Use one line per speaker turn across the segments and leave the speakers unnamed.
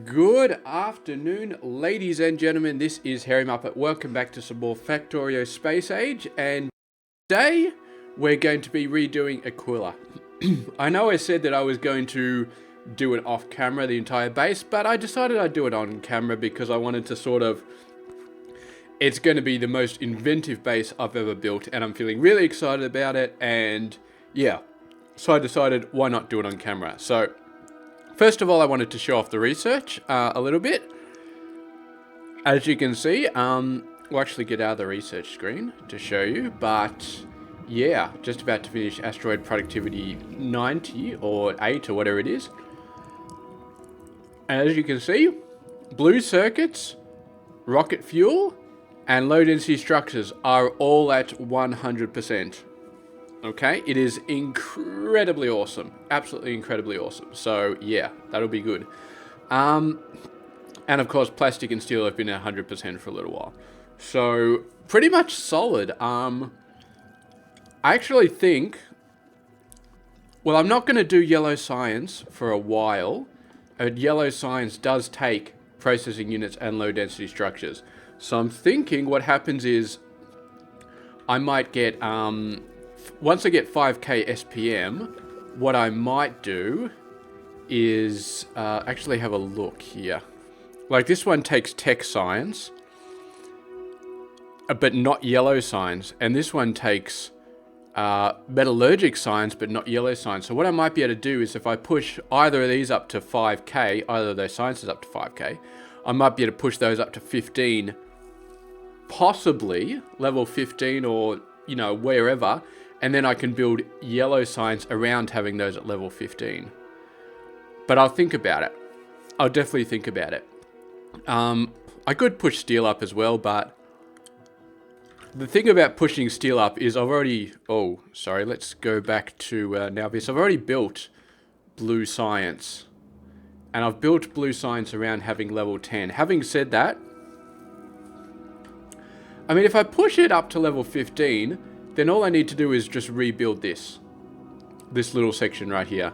Good afternoon, ladies and gentlemen. This is Hairymuppet. Welcome back to some more Factorio Space Age. And today, we're going to be redoing Aquilo. I know I said that I was going to do it off camera, the entire base, but I decided I'd do it on camera because I wanted to sort of... It's going to be the most inventive base I've ever built, and I'm feeling really excited about it. And yeah, so I decided why not do it on camera. So... First of all, I wanted to show off the research a little bit. As you can see, we'll actually get out of the research screen to show you, but yeah, just about to finish asteroid productivity 90 or 8 or whatever it is. And as you can see, blue circuits, rocket fuel, and low density structures are all at 100%. Okay, it is incredibly awesome. Absolutely incredibly awesome. So, yeah, that'll be good. And of course, plastic and steel have been at 100% for a little while. So, pretty much solid. I actually think... Well, I'm not going to do yellow science for a while. Yellow science does take processing units and low density structures. So, I'm thinking what happens is... I might get... Once I get 5k SPM, what I might do is actually have a look here. Like this one takes tech science, but not yellow science. And this one takes metallurgic science, but not yellow science. So what I might be able to do is if I push either of these up to 5k, either of those sciences up to 5k, I might be able to push those up to 15, possibly level 15 or, you know, wherever. And then I can build yellow science around having those at level 15. But I'll think about it. I'll definitely think about it. I could push steel up as well, but... The thing about pushing steel up is I've already... Oh, sorry, let's go back to now this. I've already built blue science. And I've built blue science around having level 10. Having said that... I mean, if I push it up to level 15... then all I need to do is just rebuild this little section right here.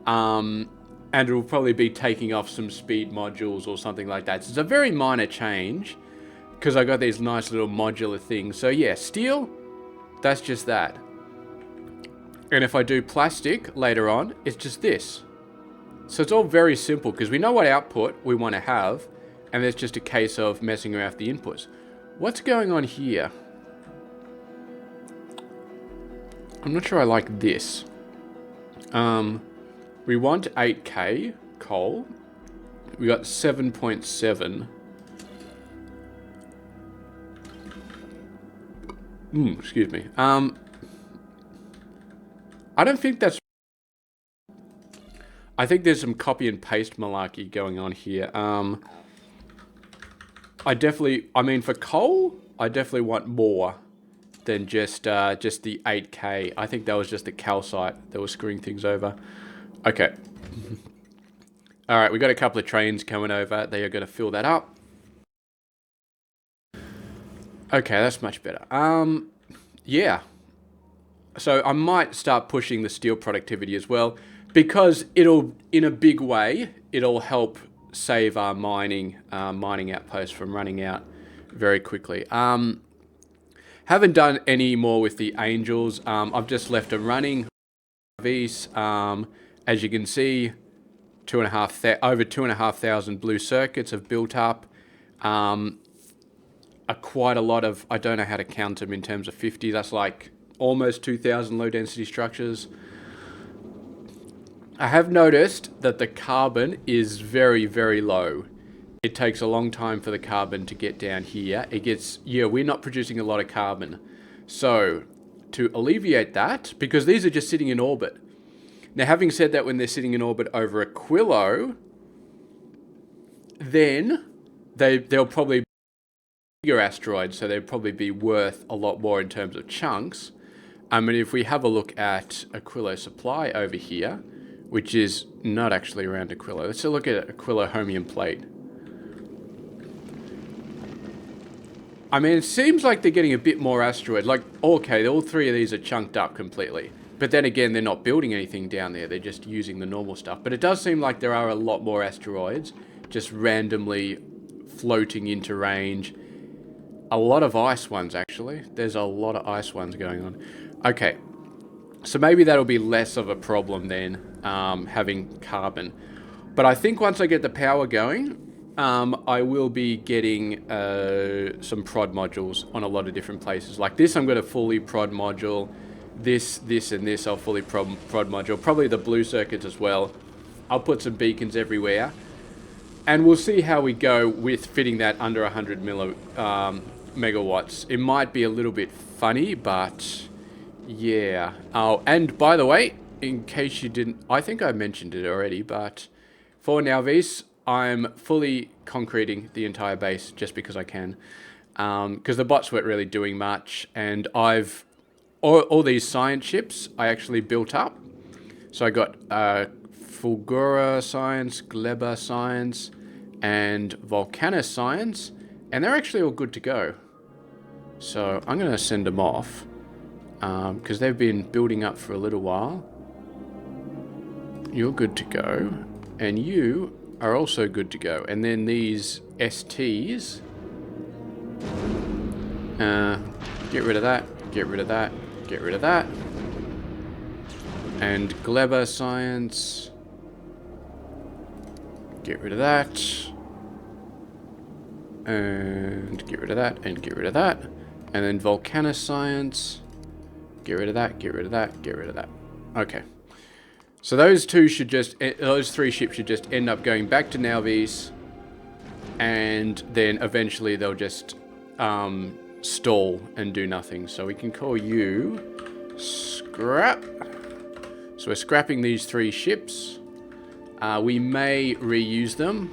And it'll probably be taking off some speed modules or something like that. So it's a very minor change because I got these nice little modular things. So yeah, steel, that's just that. And if I do plastic later on, it's just this. So it's all very simple because we know what output we want to have, and it's just a case of messing around with the inputs. What's going on here? I'm not sure I like this. We want 8k coal. We got 7.7. Excuse me. I don't think that's... I think there's some copy and paste malarkey going on here. I mean, for coal, I definitely want more than just the 8k. I think that was just the calcite that was screwing things over. Okay. Alright, we got a couple of trains coming over. They are going to fill that up. Okay, that's much better. Yeah. So I might start pushing the steel productivity as well, because it'll, in a big way, it'll help save our mining outposts from running out very quickly. Haven't done any more with the angels. I've just left them running. These, as you can see, over 2,500 blue circuits have built up. Quite a lot of, I don't know how to count them in terms of 50. That's like almost 2,000 low density structures. I have noticed that the carbon is very, very low. It takes a long time for the carbon to get down here. We're not producing a lot of carbon. So, to alleviate that, because these are just sitting in orbit. Now, having said that, when they're sitting in orbit over Aquilo, then they'll probably be bigger asteroids, so they'll probably be worth a lot more in terms of chunks. I mean, if we have a look at Aquilo supply over here, which is not actually around Aquilo. Let's look at Aquilo Homium Plate. I mean, it seems like they're getting a bit more asteroids. Like, okay, all three of these are chunked up completely. But then again, they're not building anything down there. They're just using the normal stuff. But it does seem like there are a lot more asteroids just randomly floating into range. A lot of ice ones, actually. There's a lot of ice ones going on. Okay, so maybe that'll be less of a problem than having carbon. But I think once I get the power going, I will be getting some prod modules on a lot of different places. Like this, I'm going to fully prod module. This, and this, I'll fully prod module. Probably the blue circuits as well. I'll put some beacons everywhere. And we'll see how we go with fitting that under 100 megawatts. It might be a little bit funny, but yeah. Oh, and by the way, in case you didn't, I think I mentioned it already, but for Nowvis, I'm fully concreting the entire base just because I can. Because the bots weren't really doing much, and I've all these science ships I actually built up. So I got Fulgura science, Gleba science, and Volcanus science, and they're actually all good to go. So I'm going to send them off because they've been building up for a little while. You're good to go, and you are also good to go. And then these STs, get rid of that, get rid of that, get rid of that. And Gleba science, get rid of that. And get rid of that, and get rid of that. And then Volcanus science, get rid of that, get rid of that, get rid of that. Okay. So those two should just, those 3 ships should just end up going back to Nowvis, and then eventually they'll just stall and do nothing. So we can call you scrap. So we're scrapping these 3 ships. We may reuse them,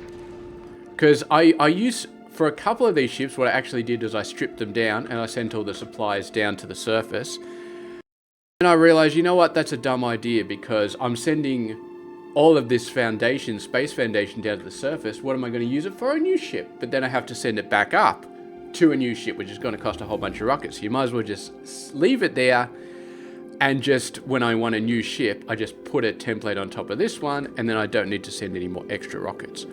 because I use, for a couple of these ships, what I actually did is I stripped them down and I sent all the supplies down to the surface. And I realized, you know what, that's a dumb idea, because I'm sending all of this foundation, space foundation, down to the surface. What am I going to use it for? A new ship. But then I have to send it back up to a new ship, which is going to cost a whole bunch of rockets. So you might as well just leave it there, and just when I want a new ship, I just put a template on top of this one, and then I don't need to send any more extra rockets.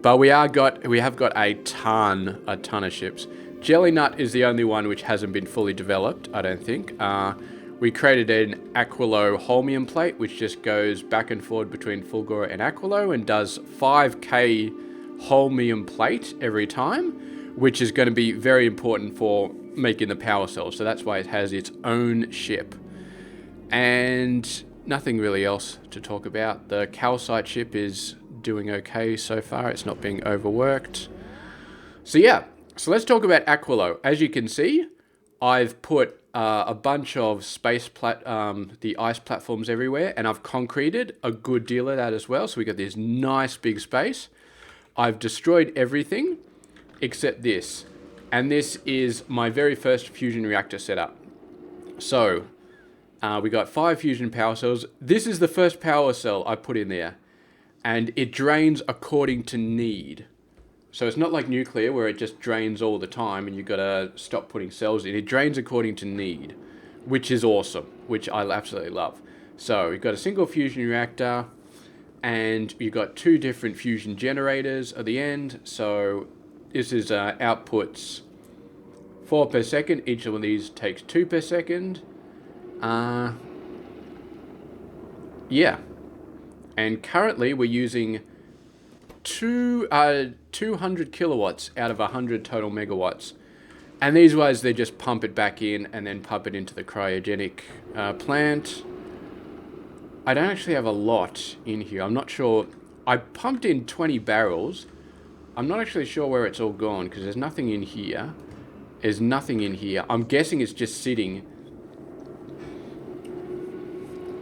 But we have got a ton of ships. Jelly Nut is the only one which hasn't been fully developed, I don't think. We created an Aquilo holmium plate, which just goes back and forward between Fulgura and Aquilo and does 5k holmium plate every time, which is going to be very important for making the power cell. So that's why it has its own ship. And nothing really else to talk about. The calcite ship is doing okay so far. It's not being overworked. So yeah. So let's talk about Aquilo. As you can see, I've put a bunch of the ice platforms everywhere, and I've concreted a good deal of that as well. So we got this nice big space. I've destroyed everything except this, and this is my very first fusion reactor setup. So we got 5 fusion power cells. This is the first power cell I put in there, and it drains according to need. So it's not like nuclear where it just drains all the time and you've got to stop putting cells in. It drains according to need, which is awesome, which I absolutely love. So you've got a single fusion reactor, and you've got 2 different fusion generators at the end. So this is outputs 4 per second. Each of these takes 2 per second. Yeah. And currently we're using 200 kilowatts out of 100 total megawatts. And these ways they just pump it back in and then pump it into the cryogenic plant. I don't actually have a lot in here. I'm not sure. I pumped in 20 barrels. I'm not actually sure where it's all gone, because there's nothing in here. There's nothing in here. I'm guessing it's just sitting.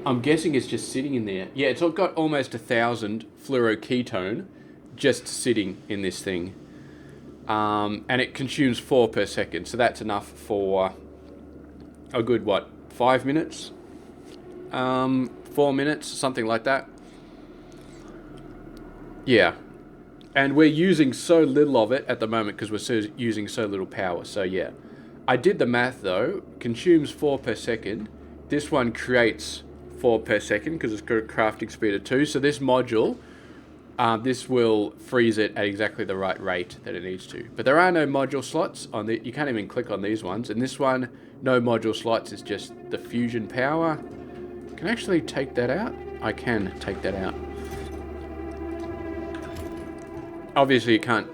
I'm guessing it's just sitting in there. Yeah, it's got almost 1,000 fluoroketone just sitting in this thing. And it consumes 4 per second. So that's enough for a good, 5 minutes? 4 minutes, something like that. Yeah. And we're using so little of it at the moment because we're using so little power. So yeah. I did the math though. Consumes 4 per second. This one creates 4 per second because it's got a crafting speed of 2. So this module this will freeze it at exactly the right rate that it needs to. But there are no module slots on the, you can't even click on these ones. And this one, no module slots, it's just the fusion power. Can I actually take that out? I can take that out. Obviously you can't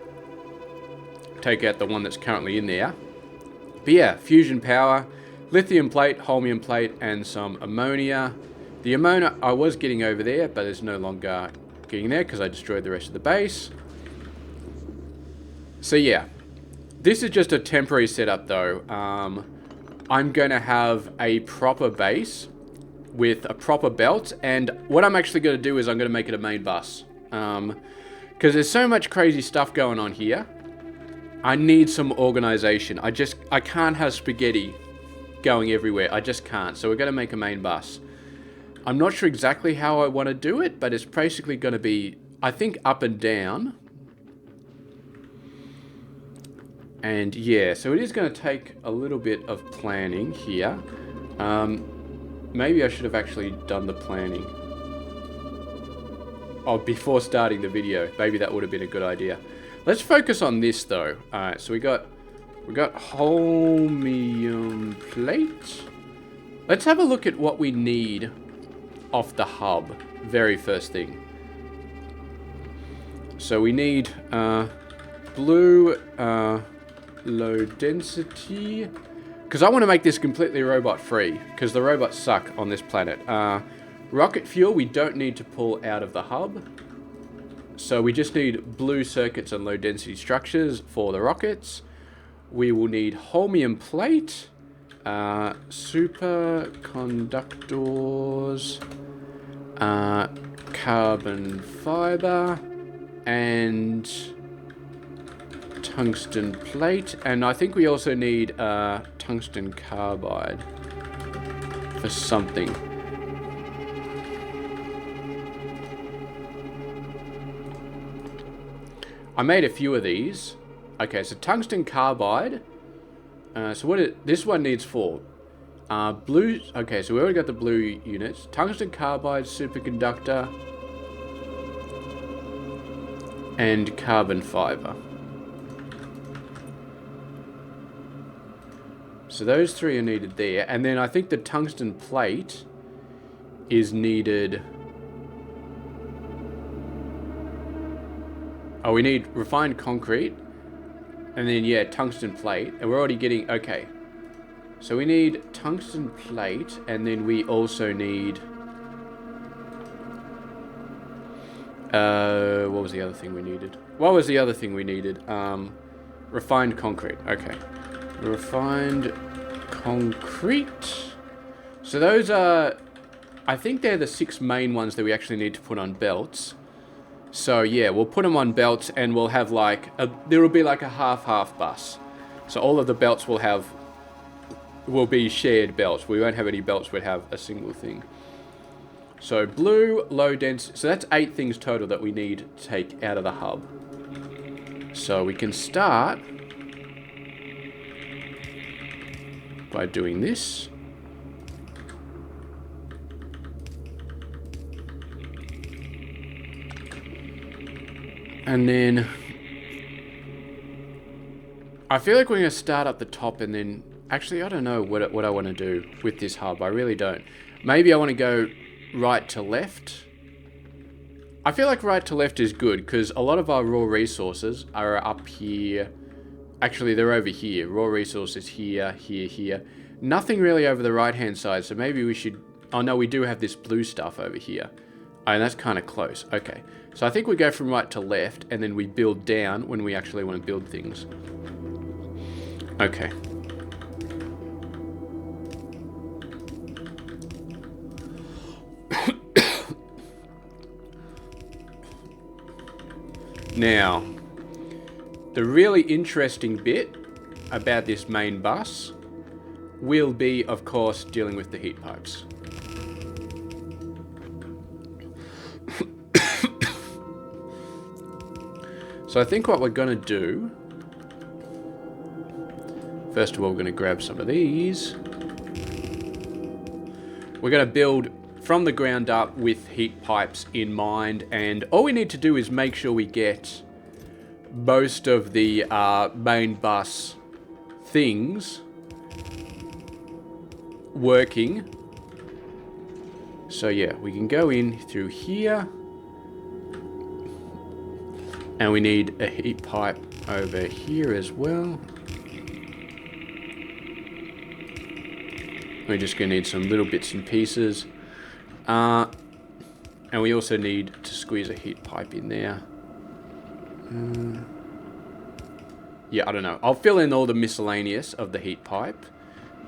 take out the one that's currently in there. But yeah, fusion power, lithium plate, holmium plate, and some ammonia. The ammonia I was getting over there, but it's no longer getting there because I destroyed the rest of the base. So yeah, this is just a temporary setup though. I'm going to have a proper base with a proper belt, and what I'm actually going to do is I'm going to make it a main bus. Because there's so much crazy stuff going on here. I need some organization. I can't have spaghetti going everywhere. I just can't. So we're going to make a main bus. I'm not sure exactly how I want to do it, but it's basically going to be, I think, up and down. And yeah, so it is going to take a little bit of planning here. Maybe I should have actually done the planning. Oh, before starting the video. Maybe that would have been a good idea. Let's focus on this though. Alright, so we got holmium plate. Let's have a look at what we need off the hub. Very first thing. So we need blue low density. Because I want to make this completely robot free. Because the robots suck on this planet. Rocket fuel we don't need to pull out of the hub. So we just need blue circuits and low density structures for the rockets. We will need holmium plate, superconductors, carbon fiber, and tungsten plate. And I think we also need tungsten carbide for something. I made a few of these. Okay, so tungsten carbide. So this one needs 4. Blue. Okay, so we already got the blue units. Tungsten carbide, superconductor, and carbon fiber. So those 3 are needed there, and then I think the tungsten plate is needed. Oh, we need refined concrete. And then, yeah, tungsten plate. And we're already getting... Okay. So we need tungsten plate. And then we also need... what was the other thing we needed? What was the other thing we needed? Refined concrete. Okay. Refined concrete. So those are... I think they're the 6 main ones that we actually need to put on belts. So yeah, we'll put them on belts and we'll have like, there will be like a half-half bus. So all of the belts will be shared belts. We won't have any belts, we'll have a single thing. So blue, low density, so that's 8 things total that we need to take out of the hub. So we can start by doing this. And then I feel like we're going to start up the top and then... Actually, I don't know what I want to do with this hub. I really don't. Maybe I want to go right to left. I feel like right to left is good because a lot of our raw resources are up here. Actually, they're over here. Raw resources here, here, here. Nothing really over the right-hand side, so maybe we should... Oh, no, we do have this blue stuff over here. Oh, and that's kind of close. Okay. So I think we go from right to left, and then we build down when we actually want to build things. Okay. Now, the really interesting bit about this main bus will be, of course, dealing with the heat pipes. So I think what we're going to do... First of all, we're going to grab some of these. We're going to build from the ground up with heat pipes in mind, and all we need to do is make sure we get most of the main bus things working. So yeah, we can go in through here, and we need a heat pipe over here as well. We're just going to need some little bits and pieces. And we also need to squeeze a heat pipe in there. Yeah, I don't know. I'll fill in all the miscellaneous of the heat pipe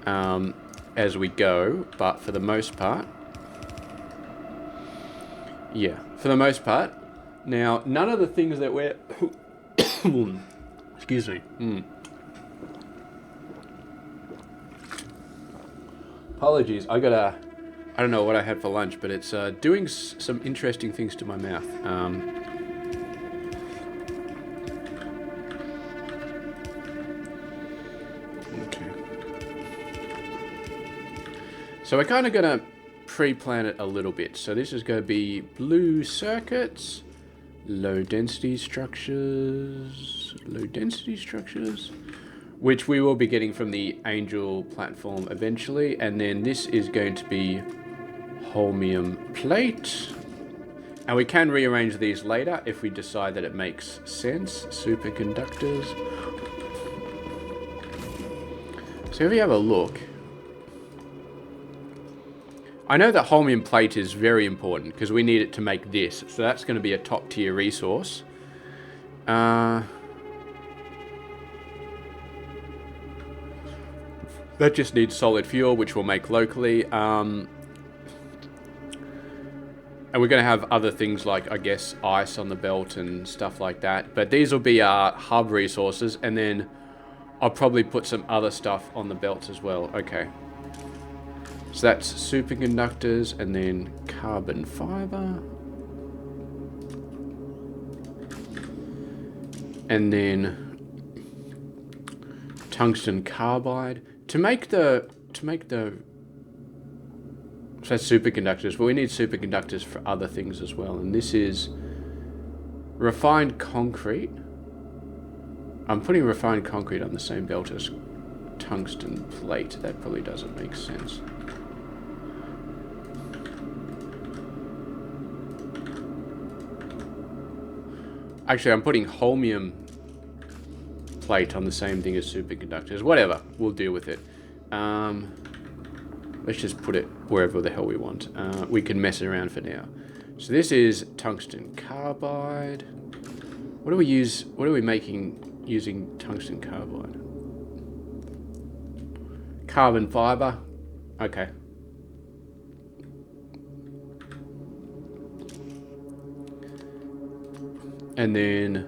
as we go. But for the most part... Yeah, for the most part. Now, none of the things that we're... Excuse me. Apologies, I don't know what I had for lunch, but it's doing some interesting things to my mouth. Okay. So we're kind of going to pre-plan it a little bit. So this is going to be blue circuits, low density structures, which we will be getting from the Angel platform eventually. And then this is going to be holmium plate. And we can rearrange these later if we decide that it makes sense. Superconductors. So if we have a look, I know that holmium plate is very important because we need it to make this. So that's going to be a top tier resource. That just needs solid fuel, which we'll make locally. And we're going to have other things like, I guess, ice on the belt and stuff like that. But these will be our hub resources. And then I'll probably put some other stuff on the belts as well. Okay. So that's superconductors and then carbon fiber. And then tungsten carbide. To make the so that's superconductors, but we need superconductors for other things as well. And this is refined concrete. I'm putting refined concrete on the same belt as tungsten plate. That probably doesn't make sense. Actually, I'm putting holmium plate on the same thing as superconductors. Whatever, we'll deal with it. Let's just put it wherever the hell we want. We can mess around for now. So this is tungsten carbide. What do we use? What are we making using tungsten carbide? Carbon fiber. Okay. And then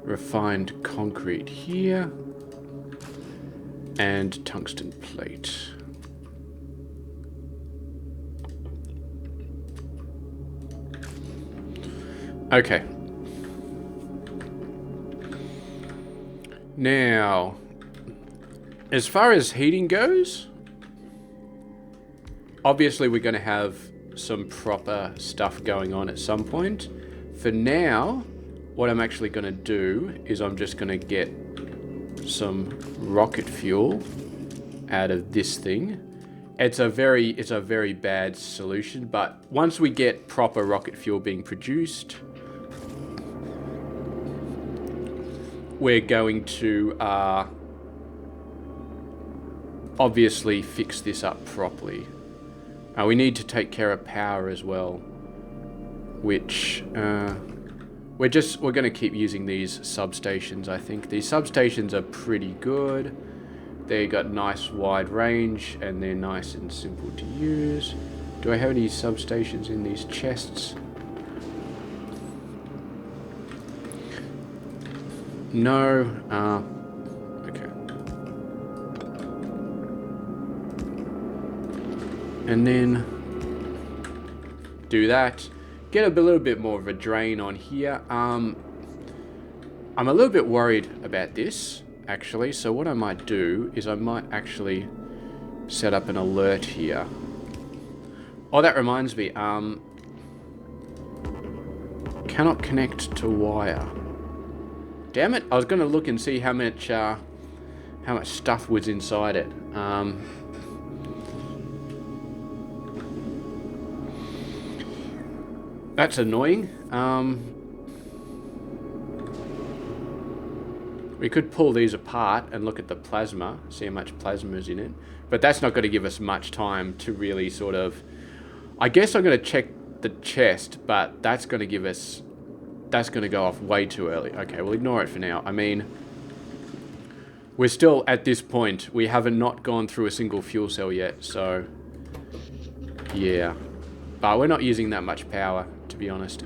refined concrete here. And tungsten plate. Okay. Now, as far as heating goes, obviously we're going to have some proper stuff going on at some point. For now, what I'm actually going to do is I'm just going to get some rocket fuel out of this thing. It's a very bad solution, but once we get proper rocket fuel being produced, we're going to obviously fix this up properly. We need to take care of power as well, which we're going to keep using these substations. I think these substations are pretty good. They got nice wide range and they're nice and simple to use. Do I have any substations in these chests? No. Okay. And then do that. Get a little bit more of a drain on here. I'm a little bit worried about this, actually. So what I might do is I might actually set up an alert here Oh, that reminds me. Cannot connect to wire. Damn it! I was going to look and see how much stuff was inside it. That's annoying. We could pull these apart and look at the plasma, see how much plasma is in it. But that's not going to give us much time to really sort of... I guess I'm going to check the chest, but that's going to give us... That's going to go off way too early. Okay, we'll ignore it for now. I mean, we're still at this point. We haven't not gone through a single fuel cell yet, so... Yeah. But we're not using that much power, to be honest.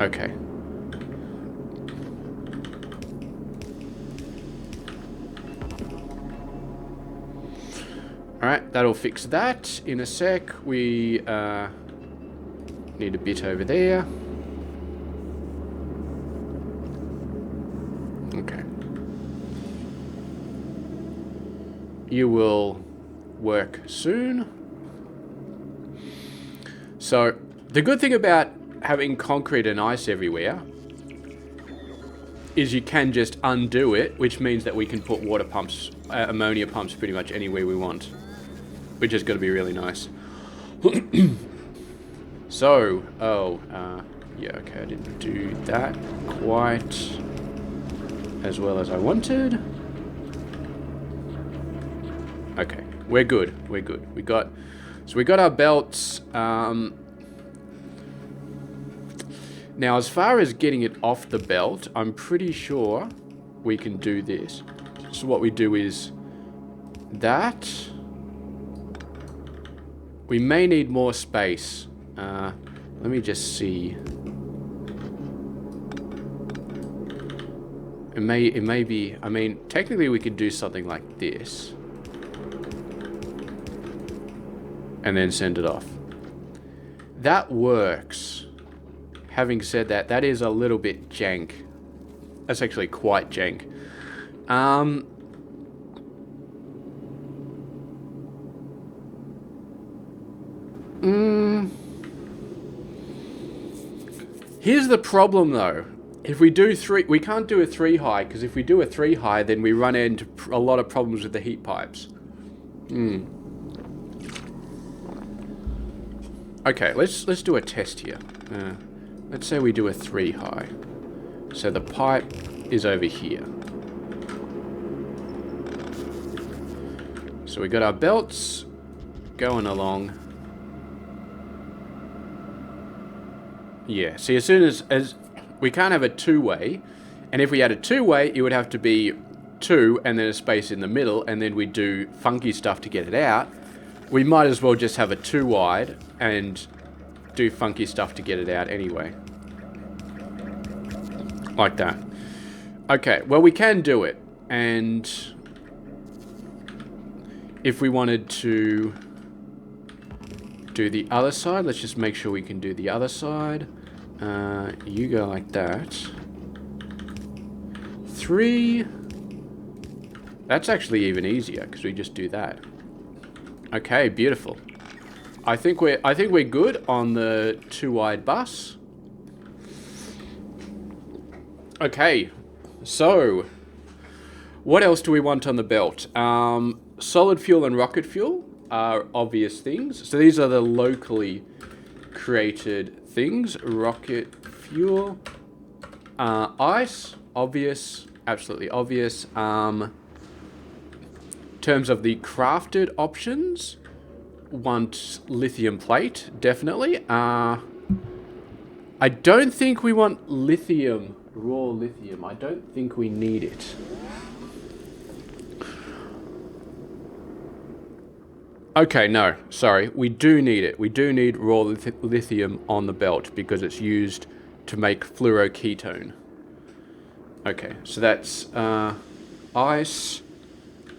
Okay. Alright, that'll fix that in a sec. We need a bit over there. Okay. You will work soon. So, the good thing about having concrete and ice everywhere is you can just undo it, which means that we can put water pumps, ammonia pumps pretty much anywhere we want, which is going to be really nice. So, yeah, okay, I didn't do that quite as well as I wanted. Okay, we're good, we're good. We got our belts. Now, as far as getting it off the belt, I'm pretty sure we can do this. So what we do is that. We may need more space. Let me just see. It may be, I mean, technically we could do something like this. And then send it off. That works. Having said that, that is a little bit jank. That's actually quite jank. Here's the problem though. If we do we can't do a 3 high, because if we do a 3 high, then we run into a lot of problems with the heat pipes. Okay, let's do a test here. Let's say we do a 3 high. So the pipe is over here. So we got our belts going along. Yeah, see, as soon as we can't have a 2-way, and if we had a 2-way, it would have to be 2 and then a space in the middle, and then we'd do funky stuff to get it out. We might as well just have a 2 wide and do funky stuff to get it out anyway. Like that. Okay, well, we can do it. And if we wanted to do the other side, let's just make sure we can do the other side. You go like that. 3. That's actually even easier because we just do that. Okay, beautiful. I think we're good on the 2-wide bus. Okay, so what else do we want on the belt? Solid fuel and rocket fuel are obvious things. So these are the locally created things. Rocket fuel, ice, obvious, absolutely obvious. In terms of the crafted options, want lithium plate, definitely. I don't think we want lithium, raw lithium. I don't think we need it. Okay, no, sorry. We do need it. We do need raw lithium on the belt because it's used to make fluoroketone. Okay, so that's ice,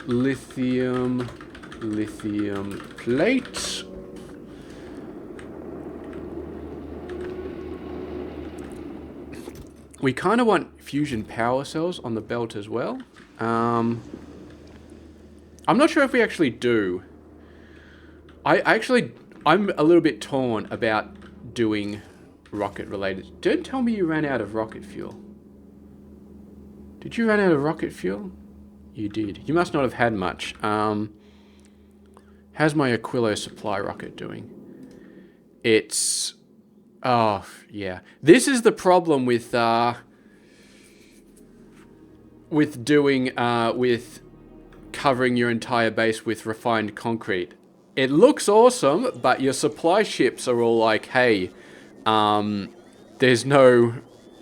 lithium plate. We kind of want fusion power cells on the belt as well. I'm not sure if we actually do. I'm a little bit torn about doing rocket related. Don't tell me you ran out of rocket fuel. Did you run out of rocket fuel? You did. You must not have had much. How's my Aquilo supply rocket doing? It's... Oh, yeah. This is the problem with doing, with covering your entire base with refined concrete. It looks awesome, but your supply ships are all like, hey, there's no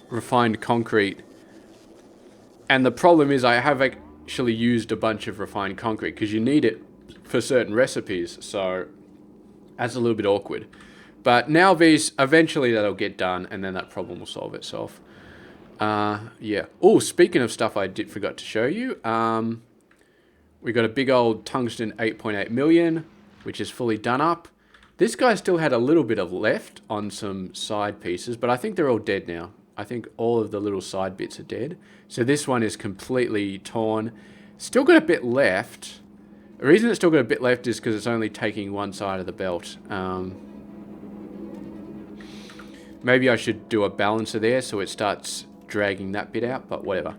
refined concrete. And the problem is I have actually used a bunch of refined concrete because you need it for certain recipes. So that's a little bit awkward. But now eventually that'll get done and then that problem will solve itself. Yeah. Oh, speaking of stuff I forgot to show you. We got a big old tungsten 8.8 million, which is fully done up. This guy still had a little bit of left on some side pieces, but I think they're all dead now. I think all of the little side bits are dead. So this one is completely torn. Still got a bit left. The reason it's still got a bit left is because it's only taking one side of the belt. Maybe I should do a balancer there so it starts dragging that bit out, but whatever.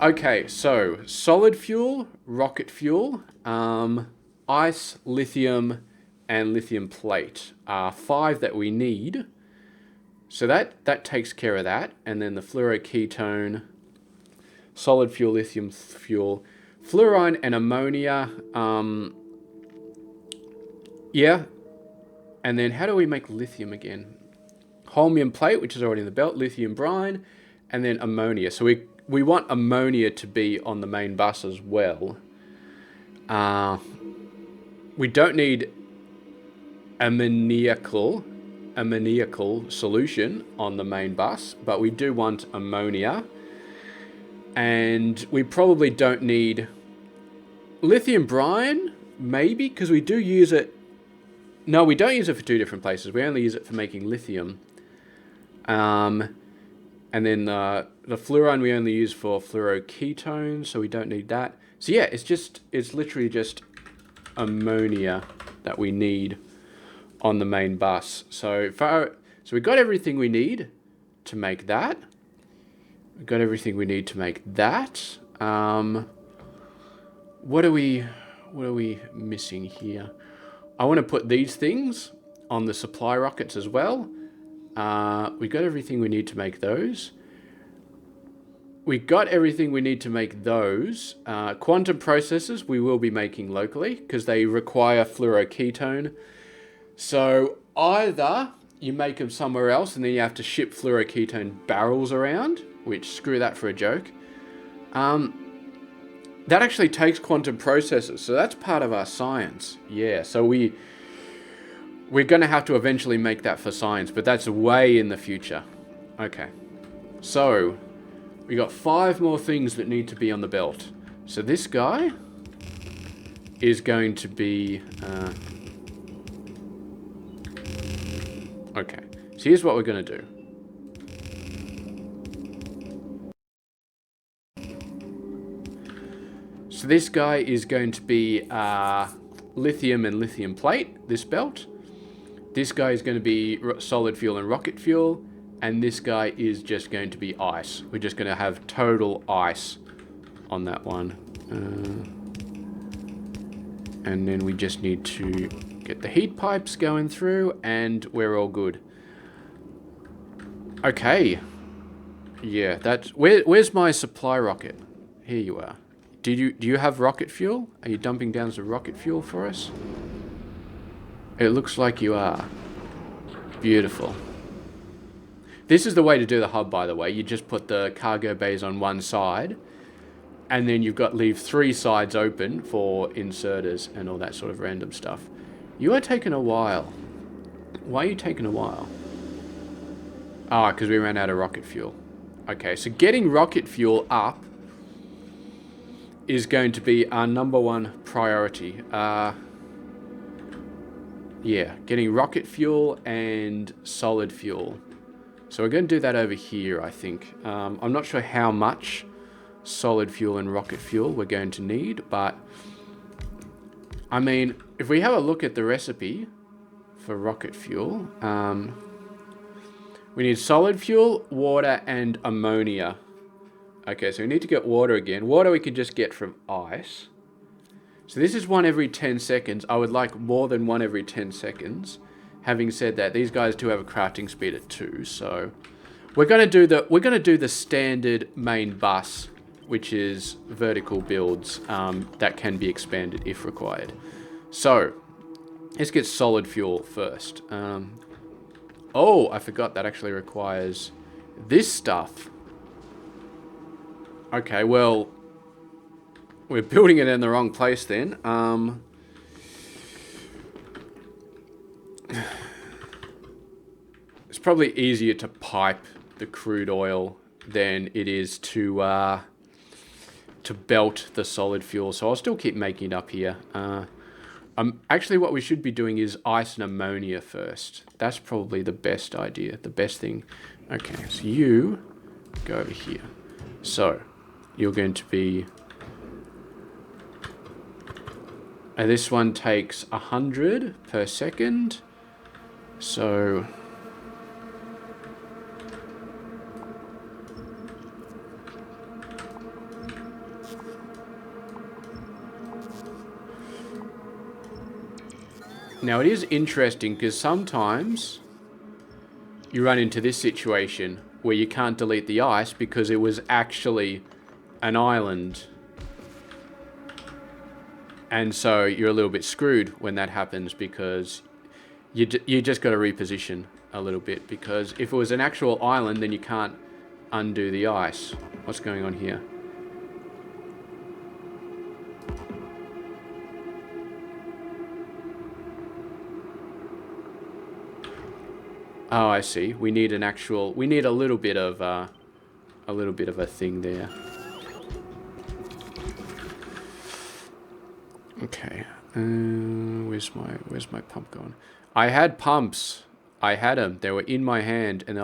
Okay, so solid fuel, rocket fuel, ice, lithium, and lithium plate are 5 that we need. So that takes care of that. And then the fluoroketone, solid fuel, lithium fuel, fluorine and ammonia. Yeah. And then how do we make lithium again? Holmium plate, which is already in the belt, lithium brine, and then ammonia. So we want ammonia to be on the main bus as well. We don't need ammoniacal solution on the main bus, but we do want ammonia. And we probably don't need lithium brine, maybe, because we do use it. No, we don't use it for 2 different places. We only use it for making lithium. And then the fluorine we only use for fluoroketones, so we don't need that. So yeah, it's literally just ammonia that we need on the main bus. So we got everything we need to make that. We got everything we need to make that. What are we missing here? I want to put these things on the supply rockets as well. We got everything we need to make those. We got everything we need to make those. Quantum processors we will be making locally because they require fluoroketone. So either you make them somewhere else and then you have to ship fluoroketone barrels around, which screw that for a joke. That actually takes quantum processors, so that's part of our science. Yeah, so we're going to have to eventually make that for science, but that's way in the future. Okay, so we got 5 more things that need to be on the belt. So this guy is going to be... okay, so here's what we're going to do. So this guy is going to be lithium and lithium plate, this belt. This guy is going to be solid fuel and rocket fuel. And this guy is just going to be ice. We're just going to have total ice on that one. And then we just need to get the heat pipes going through and we're all good. Okay. Yeah, that's... Where's my supply rocket? Here you are. Do you have rocket fuel? Are you dumping down some rocket fuel for us? It looks like you are. Beautiful. This is the way to do the hub, by the way. You just put the cargo bays on one side, and then you've got leave 3 sides open for inserters and all that sort of random stuff. You are taking a while. Why are you taking a while? Ah, because we ran out of rocket fuel. Okay, so getting rocket fuel up is going to be our #1 priority. Yeah, getting rocket fuel and solid fuel. So we're going to do that over here, I think. I'm not sure how much solid fuel and rocket fuel we're going to need, but I mean, if we have a look at the recipe for rocket fuel, we need solid fuel, water, and ammonia. Okay, so we need to get water again. Water we can just get from ice. So this is 1 every 10 seconds. I would like more than 1 every 10 seconds. Having said that, these guys do have a crafting speed at 2, so we're gonna do the standard main bus, which is vertical builds that can be expanded if required. So let's get solid fuel first. Oh, I forgot that actually requires this stuff. Okay, well, we're building it in the wrong place then. It's probably easier to pipe the crude oil than it is to belt the solid fuel. So I'll still keep making it up here. Actually, what we should be doing is ice and ammonia first. That's probably the best idea, the best thing. Okay, so you go over here. So you're going to be... And this one takes 100 per second. So... Now it is interesting because sometimes you run into this situation where you can't delete the ice because it was actually an island. And so you're a little bit screwed when that happens because you just got to reposition a little bit, because if it was an actual island then you can't undo the ice. What's going on here? Oh, I see. We need an actual... We need a little bit of a thing there. Okay. Where's my pump going? I had pumps. I had them. They were in my hand, and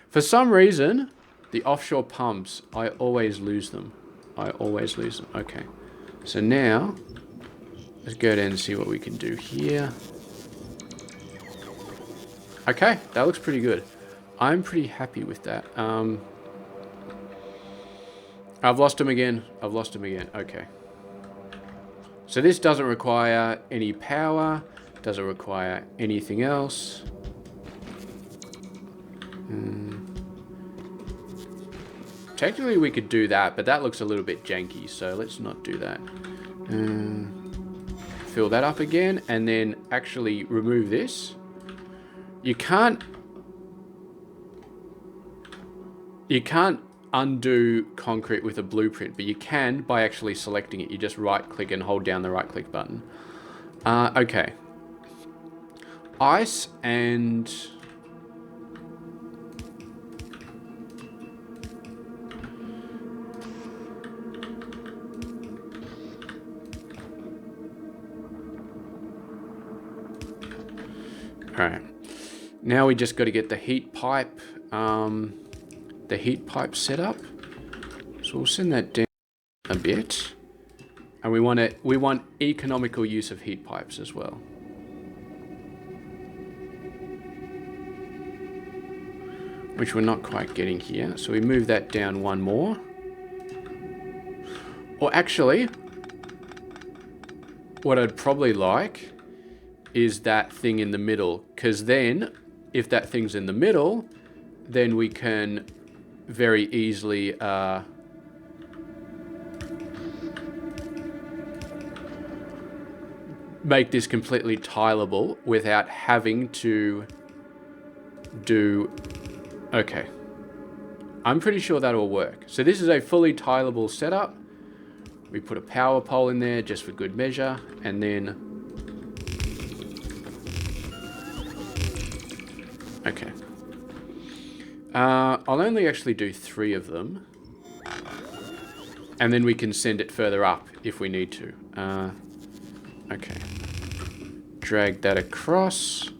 for some reason, the offshore pumps, I always lose them. I always lose them. Okay. So now, let's go down and see what we can do here. Okay, that looks pretty good. I'm pretty happy with that. I've lost him again. I've lost him again. Okay. So this doesn't require any power. Doesn't require anything else. Technically we could do that, but that looks a little bit janky, so let's not do that. Fill that up again, and then actually remove this. You can't undo concrete with a blueprint, but you can by actually selecting it. You just right click and hold down the right click button. Okay. Ice and... Alright. Now we just got to get the heat pipe set up. So we'll send that down a bit. And we want economical use of heat pipes as well. Which we're not quite getting here. So we move that down one more. Or actually, what I'd probably like is that thing in the middle, because then if that thing's in the middle, then we can very easily make this completely tileable without having to do... Okay, I'm pretty sure that'll work. So this is a fully tileable setup. We put a power pole in there just for good measure, and then... Okay. I'll only actually do 3 of them. And then we can send it further up if we need to. Okay. Drag that across.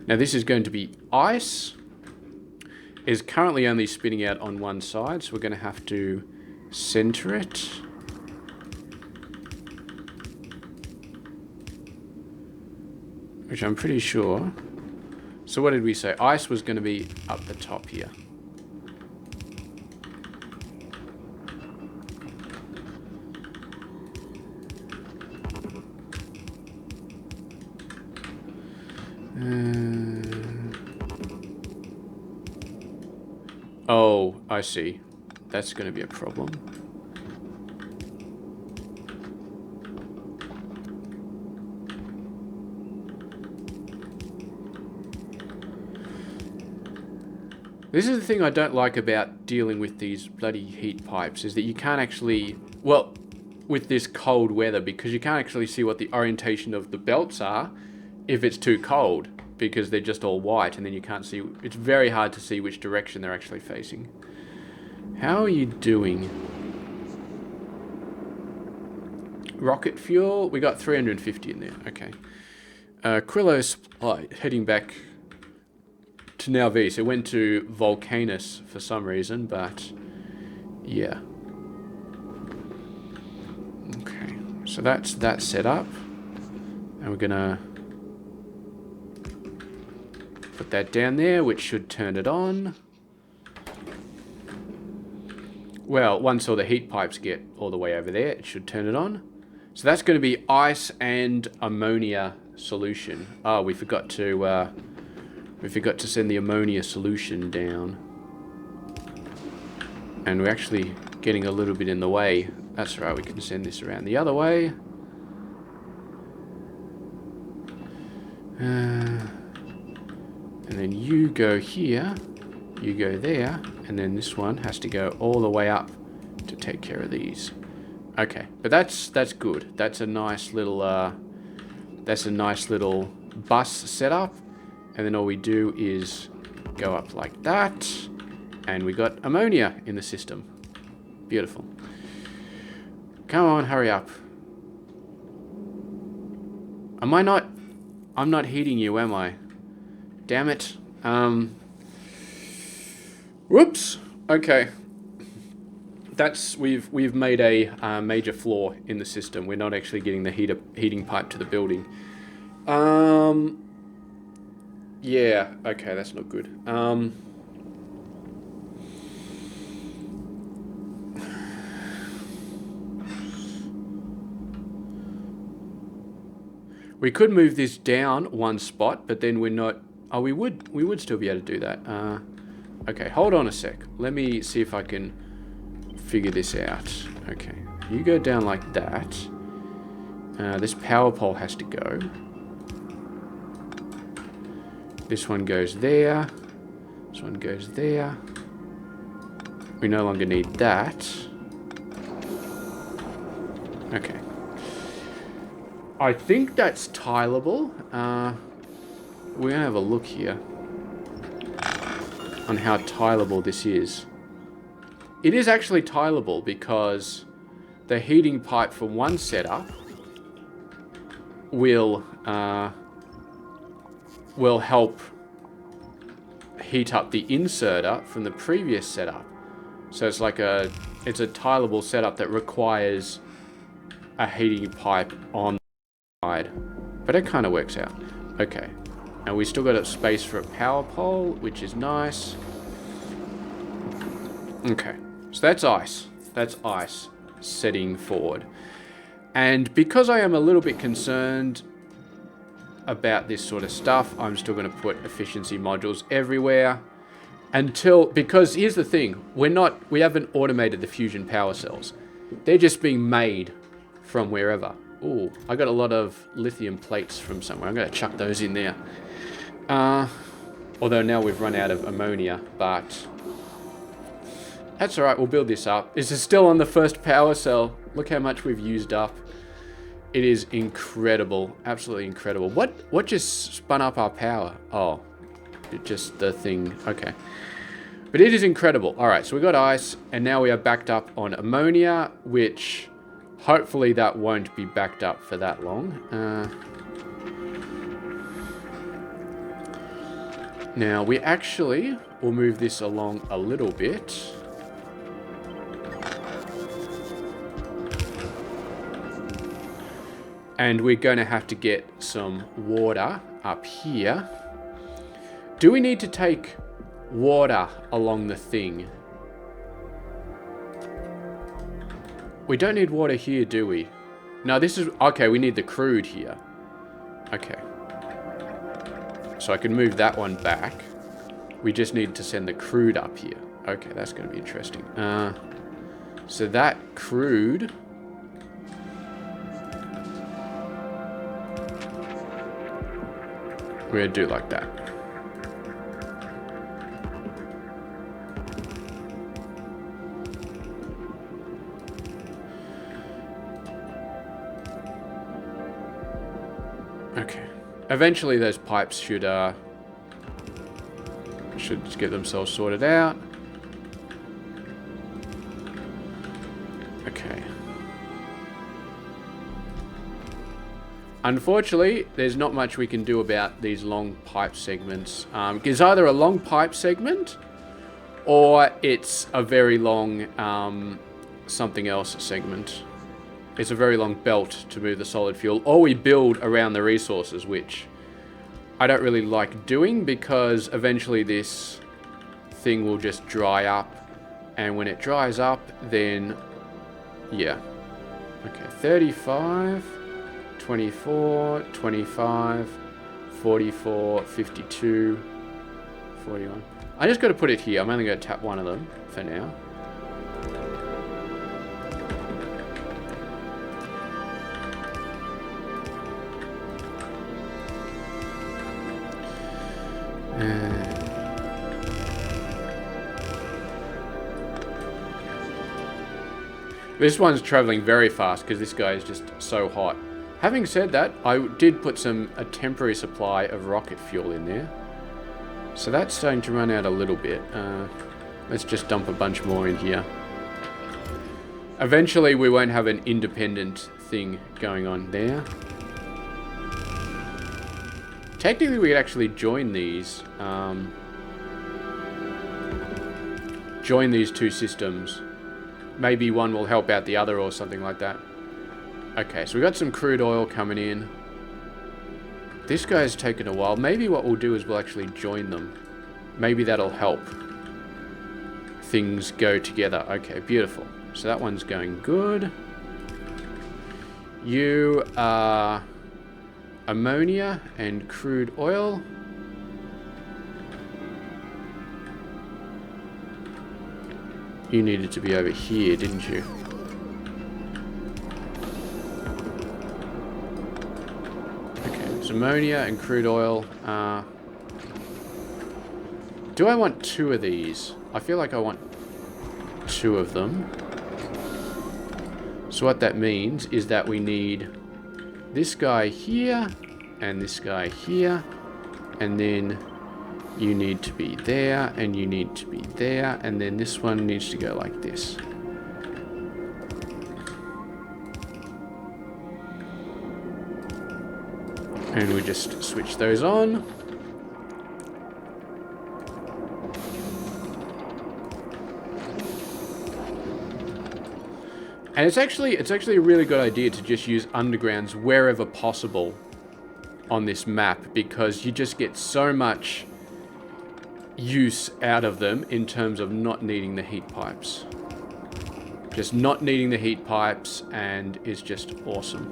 Now this is going to be ice. It's currently only spinning out on one side, so we're going to have to center it. which I'm pretty sure. So what did we say? Ice was going to be up the top here. Oh, I see. That's going to be a problem. This is the thing I don't like about dealing with these bloody heat pipes, is that you can't actually, well, with this cold weather, because you can't actually see what the orientation of the belts are if it's too cold, because they're just all white, and then you can't see, it's very hard to see which direction they're actually facing. How are you doing? Rocket fuel, we got 350 in there, okay. Aquilo supply, heading back to now V, so it went to Volcanus for some reason, but yeah. Okay, so that's that set up, and we're gonna put that down there, which should turn it on. Well, once all the heat pipes get all the way over there, it should turn it on. So that's going to be ice and ammonia solution. Oh, we forgot to send the ammonia solution down. And we're actually getting a little bit in the way. That's right, we can send this around the other way. And then you go here, you go there, and then this one has to go all the way up to take care of these. Okay, but that's good. That's a nice little bus setup. And then all we do is go up like that, and we got ammonia in the system. Beautiful. Come on, hurry up. I'm not heating you, am I? Damn it. Whoops. Okay. We've made a major flaw in the system. We're not actually getting the heating pipe to the building. Yeah, okay, that's not good. We could move this down one spot, but then we're not... Oh, we would still be able to do that. Okay, hold on a sec. Let me see if I can figure this out. Okay, you go down like that. This power pole has to go. This one goes there. This one goes there. We no longer need that. Okay. I think that's tileable. We're gonna have a look here on how tileable this is. It is actually tileable because the heating pipe for one setup will help heat up the inserter from the previous setup. So it's like it's a tileable setup that requires a heating pipe on the side. But it kind of works out. Okay. And we still got space for a power pole, which is nice. Okay. So that's ice. That's ice setting forward. And because I am a little bit concerned about this sort of stuff, I'm still going to put efficiency modules everywhere because here's the thing, we haven't automated the fusion power cells. They're just being made from wherever. Ooh, I got a lot of lithium plates from somewhere. I'm going to chuck those in there. Although now we've run out of ammonia, but that's all right. We'll build this up. This is still on the first power cell. Look how much we've used up. It is incredible, absolutely incredible. What just spun up our power? Oh, just the thing. Okay, but it is incredible. All right, so we got ice, and now we are backed up on ammonia, which hopefully that won't be backed up for that long. Now we actually will move this along a little bit. And we're going to have to get some water up here. Do we need to take water along the thing? We don't need water here, do we? No, this is... Okay, we need the crude here. Okay. So I can move that one back. We just need to send the crude up here. Okay, that's going to be interesting. So that crude... We're going to do like that. Okay. Eventually those pipes should get themselves sorted out. Okay. Unfortunately, there's not much we can do about these long pipe segments. It's either a long pipe segment or it's a very long something else segment. It's a very long belt to move the solid fuel, or we build around the resources, which I don't really like doing because eventually this thing will just dry up, and when it dries up, then yeah. Okay, 35, 24, 25, 44, 52, 41. I just got to put it here. I'm only going to tap one of them for now. This one's traveling very fast because this guy is just so hot. Having said that, I did put a temporary supply of rocket fuel in there. So that's starting to run out a little bit. Let's just dump a bunch more in here. Eventually we won't have an independent thing going on there. Technically we could actually join these. Join these two systems. Maybe one will help out the other or something like that. Okay, so we got some crude oil coming in. This guy's taken a while. Maybe what we'll do is we'll actually join them. Maybe that'll help things go together. Okay, beautiful. So that one's going good. You are ammonia and crude oil. You needed to be over here, didn't you? Okay, it's ammonia and crude oil. Do I want two of these? I feel like I want two of them. So what that means is that we need this guy here and this guy here, and then you need to be there, and you need to be there, and then this one needs to go like this. And we just switch those on. And it's actually a really good idea to just use undergrounds wherever possible on this map, because you just get so much use out of them in terms of not needing the heat pipes. Just not needing the heat pipes, and is just awesome.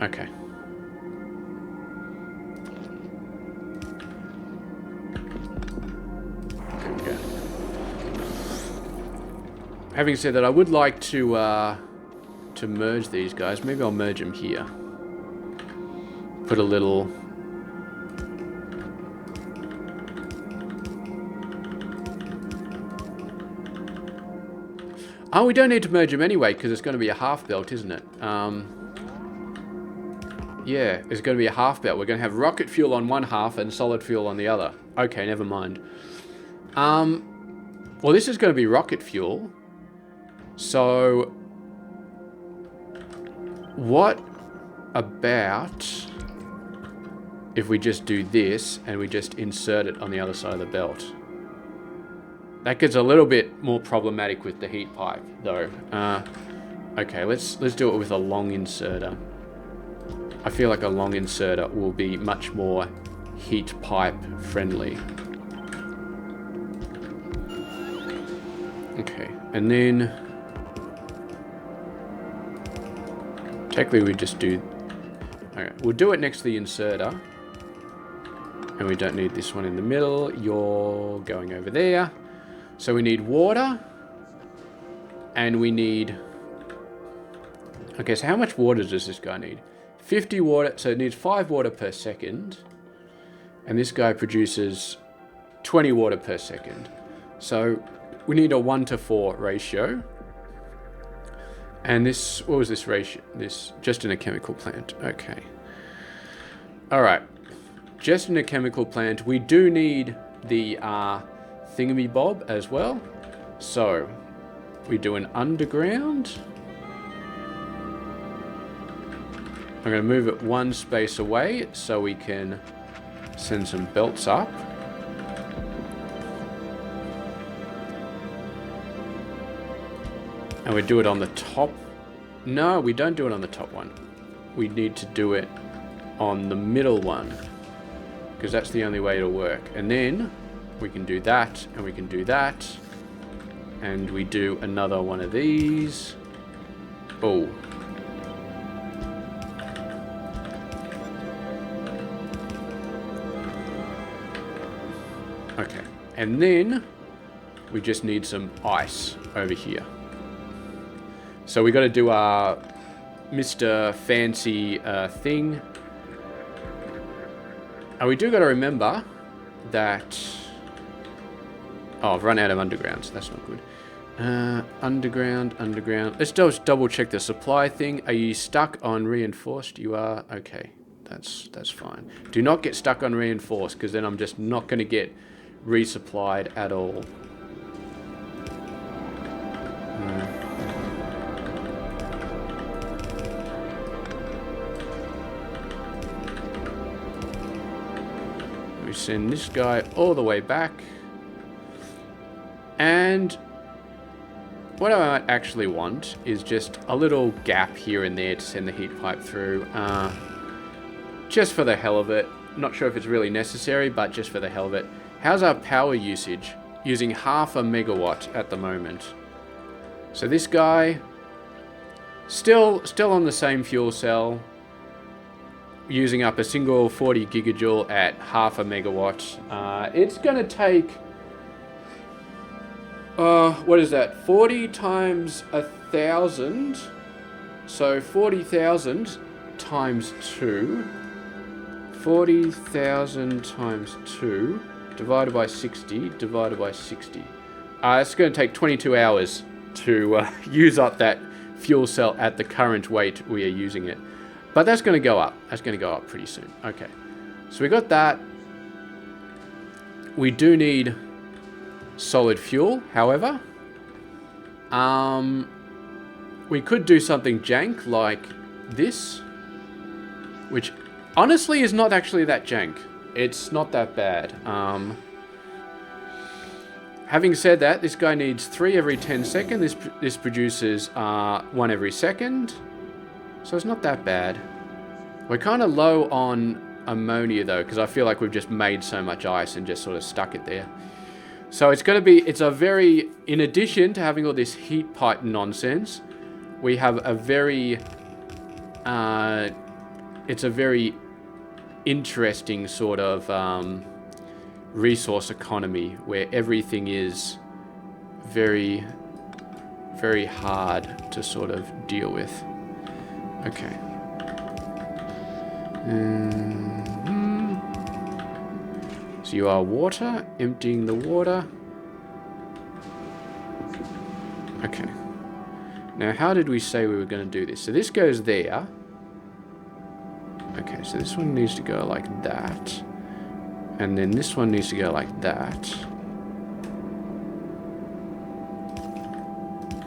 Okay. There we go. Having said that, I would like to merge these guys. Maybe I'll merge them here. Put a little... Oh, we don't need to merge them anyway, because it's going to be a half belt, isn't it? Yeah, it's going to be a half belt. We're going to have rocket fuel on one half and solid fuel on the other. Okay, never mind. Well, this is going to be rocket fuel. So, what about if we just do this and we just insert it on the other side of the belt? That gets a little bit more problematic with the heat pipe, though. Okay, let's do it with a long inserter. I feel like a long inserter will be much more heat pipe friendly. Okay, and then technically we just do... Okay, we'll do it next to the inserter. And we don't need this one in the middle. You're going over there. So we need water. And we need... Okay, so how much water does this guy need? 50 water. So it needs 5 water per second. And this guy produces 20 water per second. So we need a 1:4 ratio. And this... What was this ratio? This... Just in a chemical plant. Okay. Alright. Just in a chemical plant, we do need the thingamy-bob as well. So, we do an underground. I'm going to move it one space away so we can send some belts up. And we do it on the top. No, we don't do it on the top one. We need to do it on the middle one, because that's the only way it'll work. And then we can do that, and we can do that, and we do another one of these. Oh. Okay. And then we just need some ice over here. So we got to do our Mr. Fancy thing. And we do got to remember that... Oh, I've run out of undergrounds. That's not good. Underground. Let's just double check the supply thing. Are you stuck on reinforced? You are? Okay. That's fine. Do not get stuck on reinforced, because then I'm just not going to get resupplied at all. We send this guy all the way back. And what I might actually want is just a little gap here and there to send the heat pipe through. Just for the hell of it. Not sure if it's really necessary, but just for the hell of it. How's our power usage? Using 0.5 megawatt at the moment. So this guy, still on the same fuel cell, using up a single 40 gigajoule at 0.5 megawatt. It's going to take, what is that? 40 times 1,000. So 40,000 times 2. 40,000 times 2 divided by 60 divided by 60. It's going to take 22 hours to use up that fuel cell at the current weight we are using it. But that's going to go up. That's going to go up pretty soon. Okay. So we got that. We do need solid fuel, however. We could do something jank like this, which honestly is not actually that jank. It's not that bad. Having said that, this guy needs 3 every 10 seconds. This produces 1 every second. So it's not that bad. We're kind of low on ammonia though, because I feel like we've just made so much ice and just sort of stuck it there. So it's going to be, it's a very, in addition to having all this heat pipe nonsense, we have a very, it's a very interesting sort of resource economy where everything is very, very hard to sort of deal with. Okay. So you are water, emptying the water. Okay. Now, how did we say we were going to do this? So this goes there. Okay, so this one needs to go like that. And then this one needs to go like that.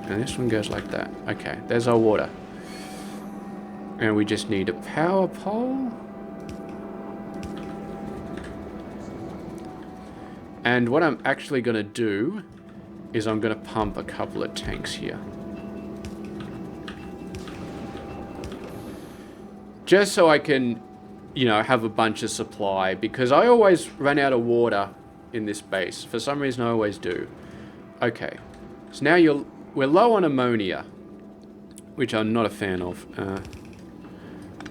And this one goes like that. Okay, there's our water. And we just need a power pole. And what I'm actually going to do is I'm going to pump a couple of tanks here. Just so I can, you know, have a bunch of supply, because I always run out of water in this base. For some reason, I always do. Okay, so now we're low on ammonia, which I'm not a fan of. I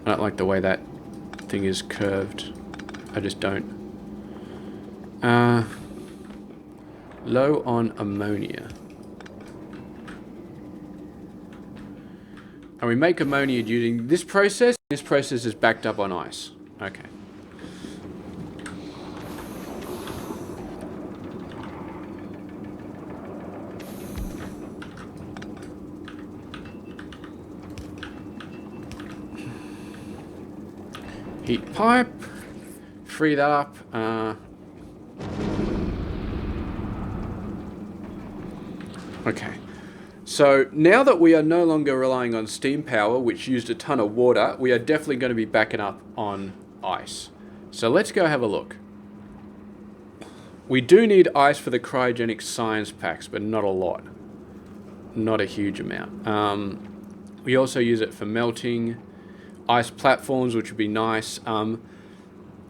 don't like the way that thing is curved. I just don't. Low on ammonia. And we make ammonia using this process. This process is backed up on ice. Okay. Heat pipe. Free that up. Okay. So now that we are no longer relying on steam power, which used a ton of water, we are definitely going to be backing up on ice. So let's go have a look. We do need ice for the cryogenic science packs, but not a lot. Not a huge amount. We also use it for melting. Ice platforms, which would be nice.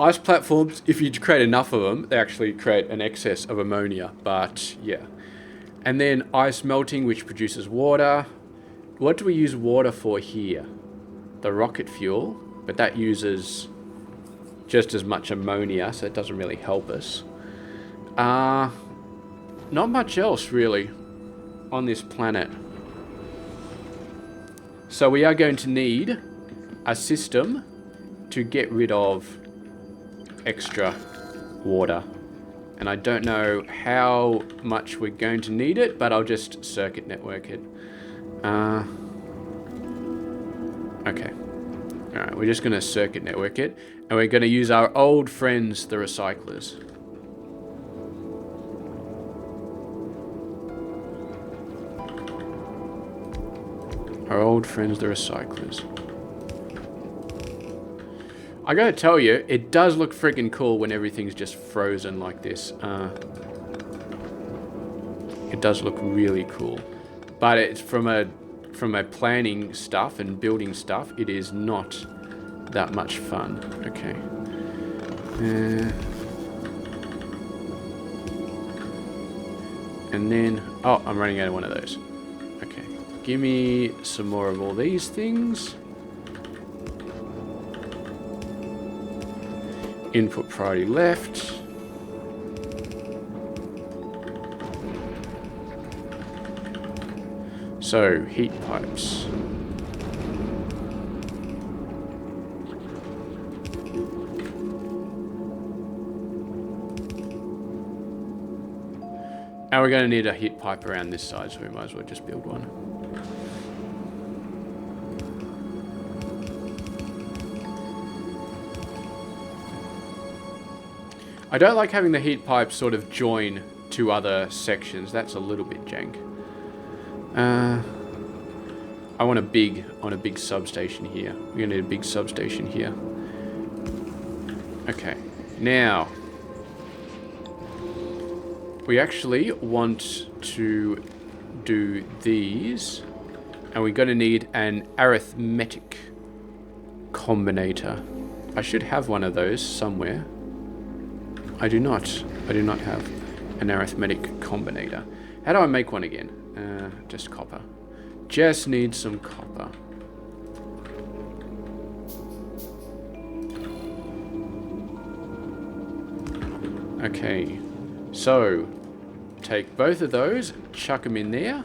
Ice platforms, if you create enough of them, they actually create an excess of ammonia, but yeah. And then ice melting, which produces water. What do we use water for here? The rocket fuel, but that uses just as much ammonia, so it doesn't really help us. Not much else, really, on this planet. So we are going to need a system to get rid of extra water. And I don't know how much we're going to need it, but I'll just circuit network it. Okay. Alright, we're just going to circuit network it. And we're going to use our old friends, the recyclers. Our old friends, the recyclers. I gotta tell you, it does look freaking cool when everything's just frozen like this. It does look really cool. But it's from a planning stuff and building stuff, it is not that much fun. Okay. And then, oh, I'm running out of one of those. Okay. Give me some more of all these things. Input priority left. So, heat pipes. And we're going to need a heat pipe around this side, so we might as well just build one. I don't like having the heat pipe sort of join two other sections. That's a little bit jank. I want a big substation here. We're gonna need a big substation here. Okay, now we actually want to do these, and we're gonna need an arithmetic combinator. I should have one of those somewhere. I do not have an arithmetic combinator. How do I make one again? Just copper. Just need some copper. Okay, so take both of those, chuck them in there.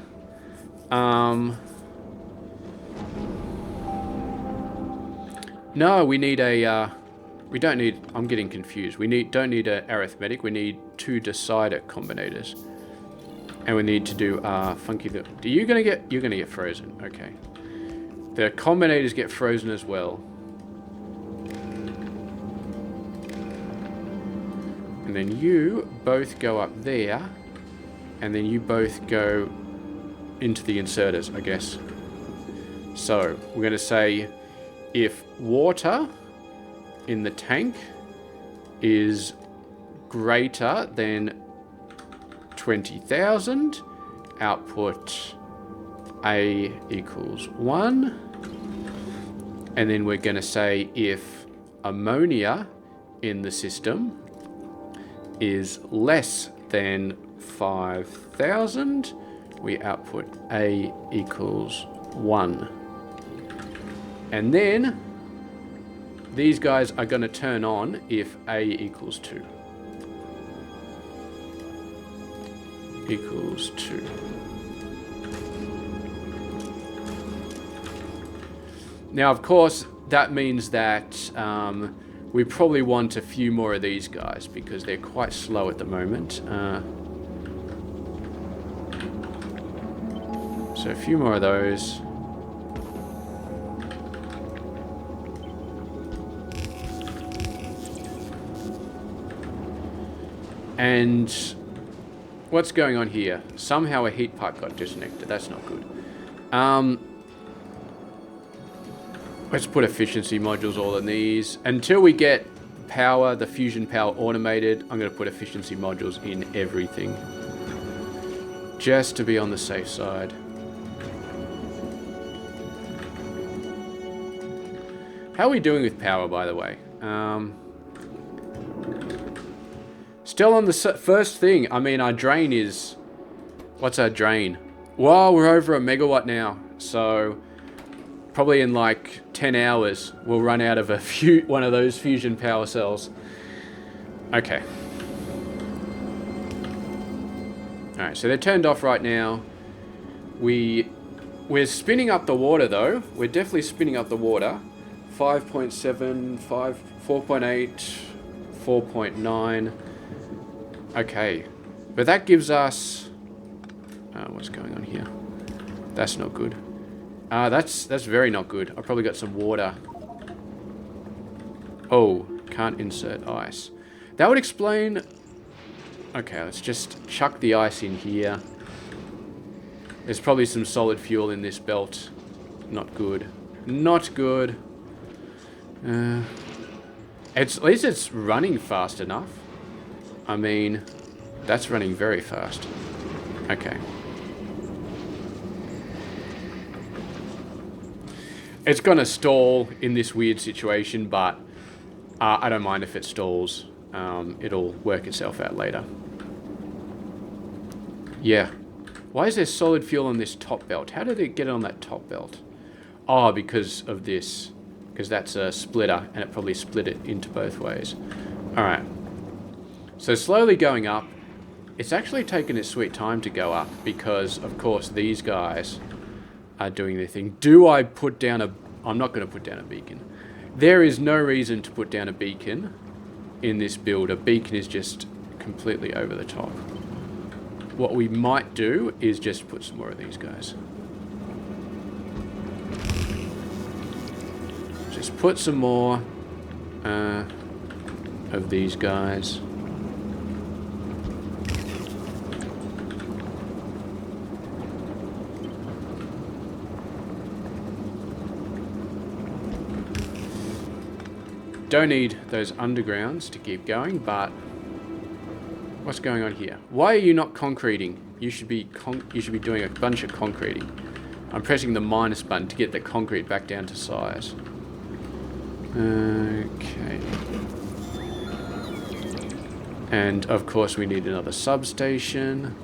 No, we need a, we don't need, I'm getting confused. Don't need an arithmetic, we need two decider combinators. And we need to do funky, you're gonna get frozen, okay. The combinators get frozen as well. And then you both go up there, and then you both go into the inserters, I guess. So, we're going to say if water in the tank is greater than 20,000, output A equals 1. And then we're going to say if ammonia in the system is less than 5,000, we output A equals 1. And then these guys are going to turn on if A equals 2. Equals 2. Now, of course, that means that we probably want a few more of these guys because they're quite slow at the moment. So a few more of those. And what's going on here? Somehow a heat pipe got disconnected. That's not good. Let's put efficiency modules all in these. Until we get power, the fusion power automated, I'm going to put efficiency modules in everything. Just to be on the safe side. How are we doing with power, by the way? Still on the first thing. I mean, our drain is... What's our drain? Wow, we're over a megawatt now. So... probably in like 10 hours, we'll run out of one of those fusion power cells. Okay. Alright, so they're turned off right now. We're spinning up the water though. We're definitely spinning up the water. 5.7, 4.8, 4.9. Okay. But that gives us... what's going on here? That's not good. That's very not good. I probably got some water. Oh, can't insert ice. That would explain... Okay, let's just chuck the ice in here. There's probably some solid fuel in this belt. Not good. Not good. At least it's running fast enough. I mean, that's running very fast. Okay. It's going to stall in this weird situation, but I don't mind if it stalls. It'll work itself out later. Yeah. Why is there solid fuel on this top belt? How did it get on that top belt? Oh, because of this. Because that's a splitter, and it probably split it into both ways. Alright. So slowly going up. It's actually taken its sweet time to go up, because, of course, these guys... are doing their thing. Do I put down a... I'm not going to put down a beacon. There is no reason to put down a beacon in this build. A beacon is just completely over the top. What we might do is just put some more of these guys. Just put some more of these guys. Don't need those undergrounds to keep going, but what's going on here? Why are you not concreting? You should be doing a bunch of concreting. I'm pressing the minus button to get the concrete back down to size. Okay. And of course we need another substation.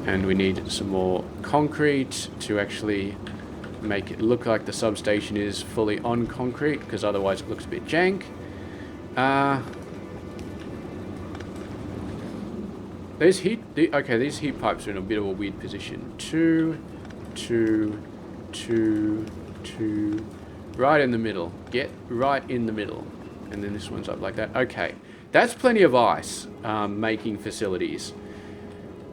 And we need some more concrete to actually make it look like the substation is fully on concrete, because otherwise it looks a bit jank. These heat pipes are in a bit of a weird position. 2, 2, 2, 2, right in the middle. Get right in the middle. And then this one's up like that. Okay, that's plenty of ice making facilities.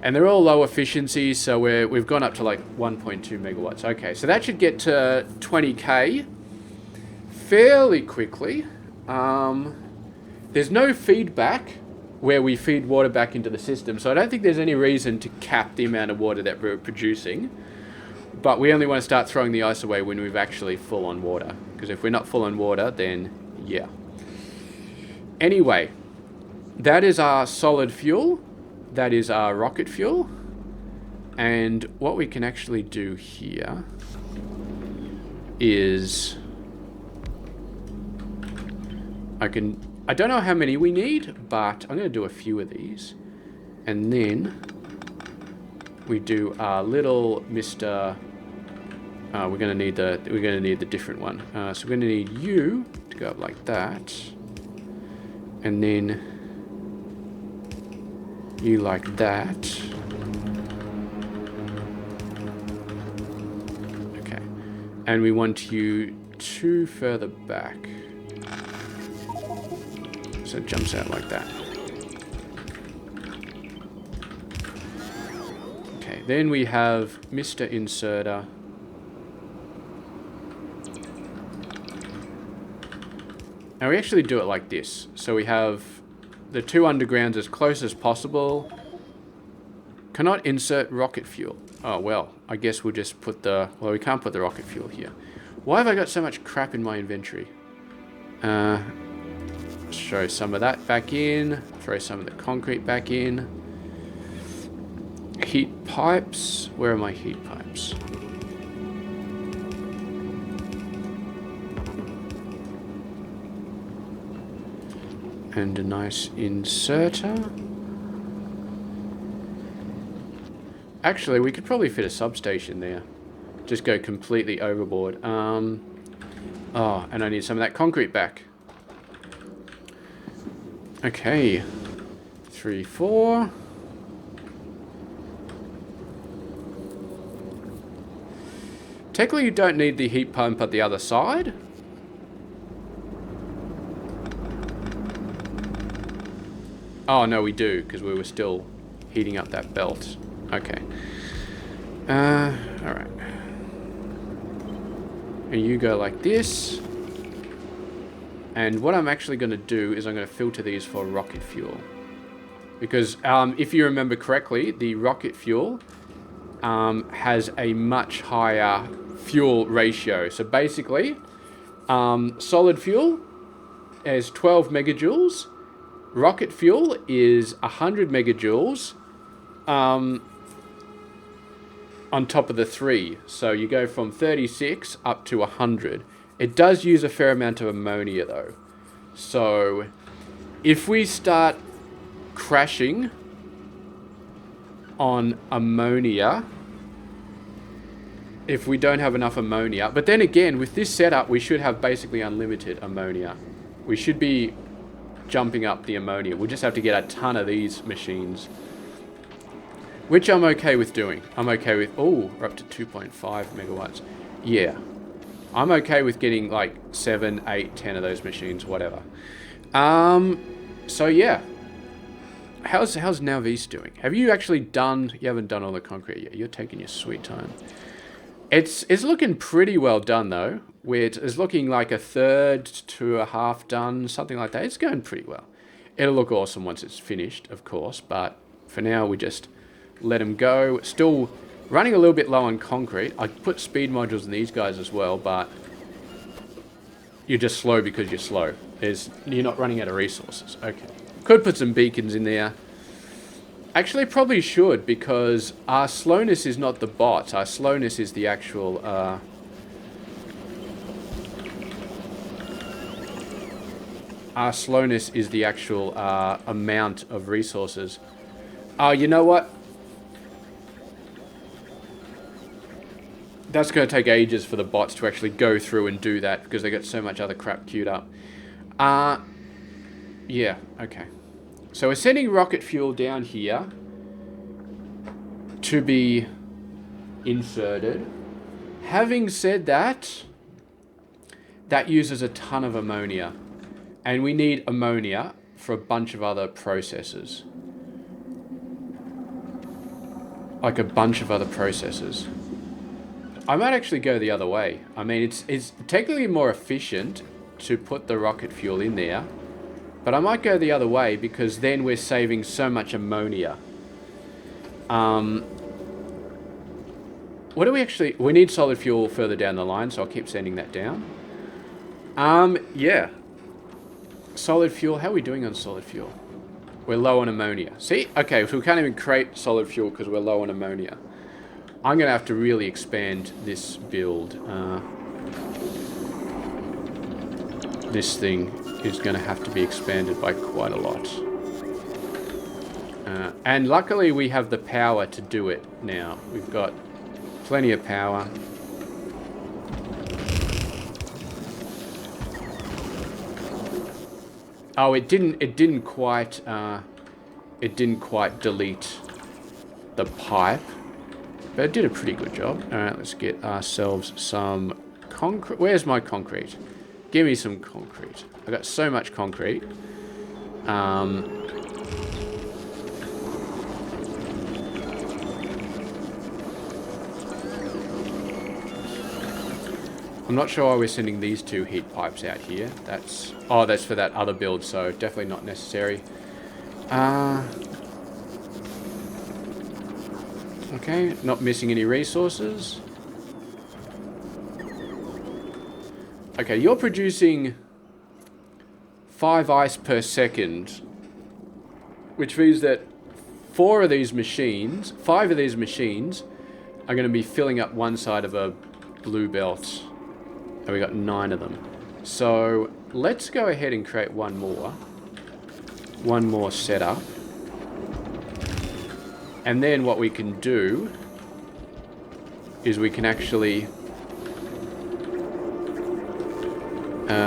And they're all low efficiency, so we've gone up to like 1.2 megawatts. Okay, so that should get to 20k fairly quickly. There's no feedback where we feed water back into the system, so I don't think there's any reason to cap the amount of water that we're producing. But we only want to start throwing the ice away when we've actually full on water. Because if we're not full on water, then yeah. Anyway, that is our solid fuel. That is our rocket fuel. And what we can actually do here is... I don't know how many we need, but I'm going to do a few of these. And then we do our little Mr. We're going to need the different one. So we're going to need you to go up like that. And then you like that. Okay. And we want you 2 further back. So it jumps out like that. Okay, then we have Mr. Inserter. Now we actually do it like this. So we have the 2 undergrounds as close as possible. Cannot insert rocket fuel. Oh, well, I guess we'll just put the... Well, we can't put the rocket fuel here. Why have I got so much crap in my inventory? Throw some of that back in. Throw some of the concrete back in. Heat pipes. Where are my heat pipes? And a nice inserter. Actually, we could probably fit a substation there. Just go completely overboard. Oh, and I need some of that concrete back. Okay. 3, 4. Technically, you don't need the heat pump at the other side. Oh, no, we do, because we were still heating up that belt. Okay. Alright. And you go like this. And what I'm actually going to do is I'm going to filter these for rocket fuel. Because if you remember correctly, the rocket fuel has a much higher fuel ratio. So basically, solid fuel is 12 megajoules. Rocket fuel is 100 megajoules on top of the 3. So you go from 36 up to 100. It does use a fair amount of ammonia though. So if we start crashing on ammonia, if we don't have enough ammonia, but then again, with this setup, we should have basically unlimited ammonia. We should be jumping up the ammonia. We'll just have to get a ton of these machines, which I'm okay with doing. I'm okay with, oh, we're up to 2.5 megawatts. Yeah. I'm okay with getting like 7, 8, 10 of those machines, whatever. So yeah. How's Nalvis doing? Have you actually done, you haven't done all the concrete yet. You're taking your sweet time. It's looking pretty well done though. It's looking like a third to a half done, something like that. It's going pretty well. It'll look awesome once it's finished, of course, but for now we just let them go. Still running a little bit low on concrete. I put speed modules in these guys as well, but you're just slow because you're slow. You're not running out of resources. Okay. Could put some beacons in there. Actually, probably should, because our slowness is not the bot. Our slowness is the actual... our slowness is the actual amount of resources. Oh, you know what? That's going to take ages for the bots to actually go through and do that, because they got so much other crap queued up. Yeah, okay. So we're sending rocket fuel down here to be inserted. Having said that, that uses a ton of ammonia. And we need ammonia for a bunch of other processes. Like a bunch of other processes. I might actually go the other way. I mean, it's technically more efficient to put the rocket fuel in there. But I might go the other way because then we're saving so much ammonia. What do we actually... We need solid fuel further down the line, so I'll keep sending that down. Yeah. Solid fuel. How are we doing on solid fuel? We're low on ammonia. See? Okay, so we can't even create solid fuel because we're low on ammonia. I'm going to have to really expand this build. this thing is going to have to be expanded by quite a lot. And luckily we have the power to do it now. We've got plenty of power. Oh, it didn't quite delete the pipe, but it did a pretty good job. All right, let's get ourselves some concrete. Where's my concrete? Give me some concrete. I got so much concrete. I'm not sure why we're sending these two heat pipes out here. That's for that other build, so definitely not necessary. Okay, not missing any resources. Okay, you're producing 5 ice per second, which means that 5 of these machines are going to be filling up one side of a blue belt. And we got 9 of them. So let's go ahead and create one more setup. And then what we can do is we can actually...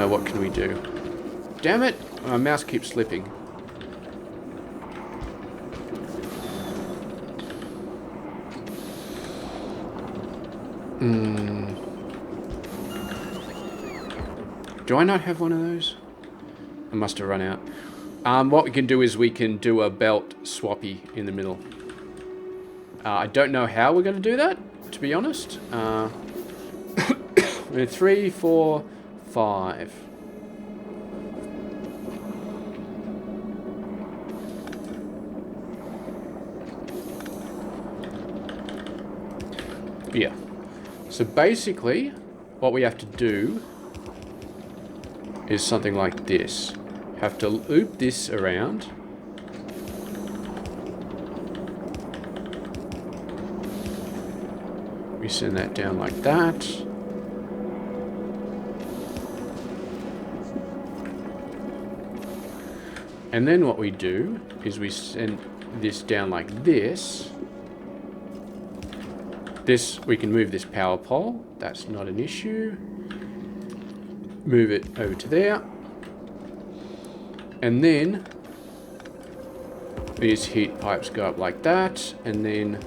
what can we do? Damn it! My mouse keeps slipping. Do I not have one of those? I must have run out. What we can do is we can do a belt swappy in the middle. I don't know how we're going to do that, to be honest. 3, 4, 5. Yeah. So basically, what we have to do is something like this. Have to loop this around. We send that down like that. And then what we do is we send this down like this. We can move this power pole. That's not an issue. Move it over to there. And then these heat pipes go up like that. And then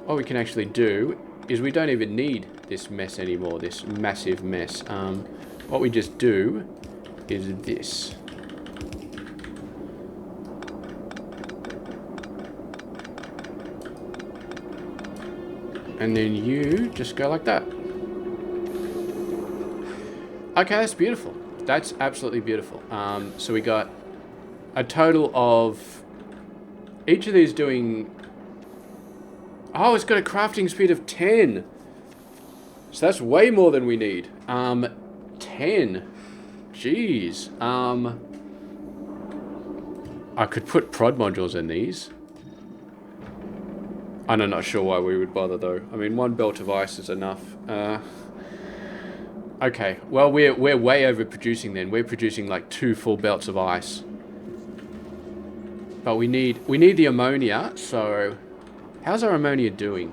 what we can actually do is we don't even need this mess anymore, this massive mess. What we just do is this. And then you just go like that. Okay, that's beautiful. That's absolutely beautiful. So we got a total of each of these doing... Oh, it's got a crafting speed of 10. So that's way more than we need. 10. Jeez. I could put prod modules in these. I'm not sure why we would bother though. I mean, 1 belt of ice is enough. Okay, well we're way overproducing then. We're producing like 2 full belts of ice. But we need the ammonia, so how's our ammonia doing?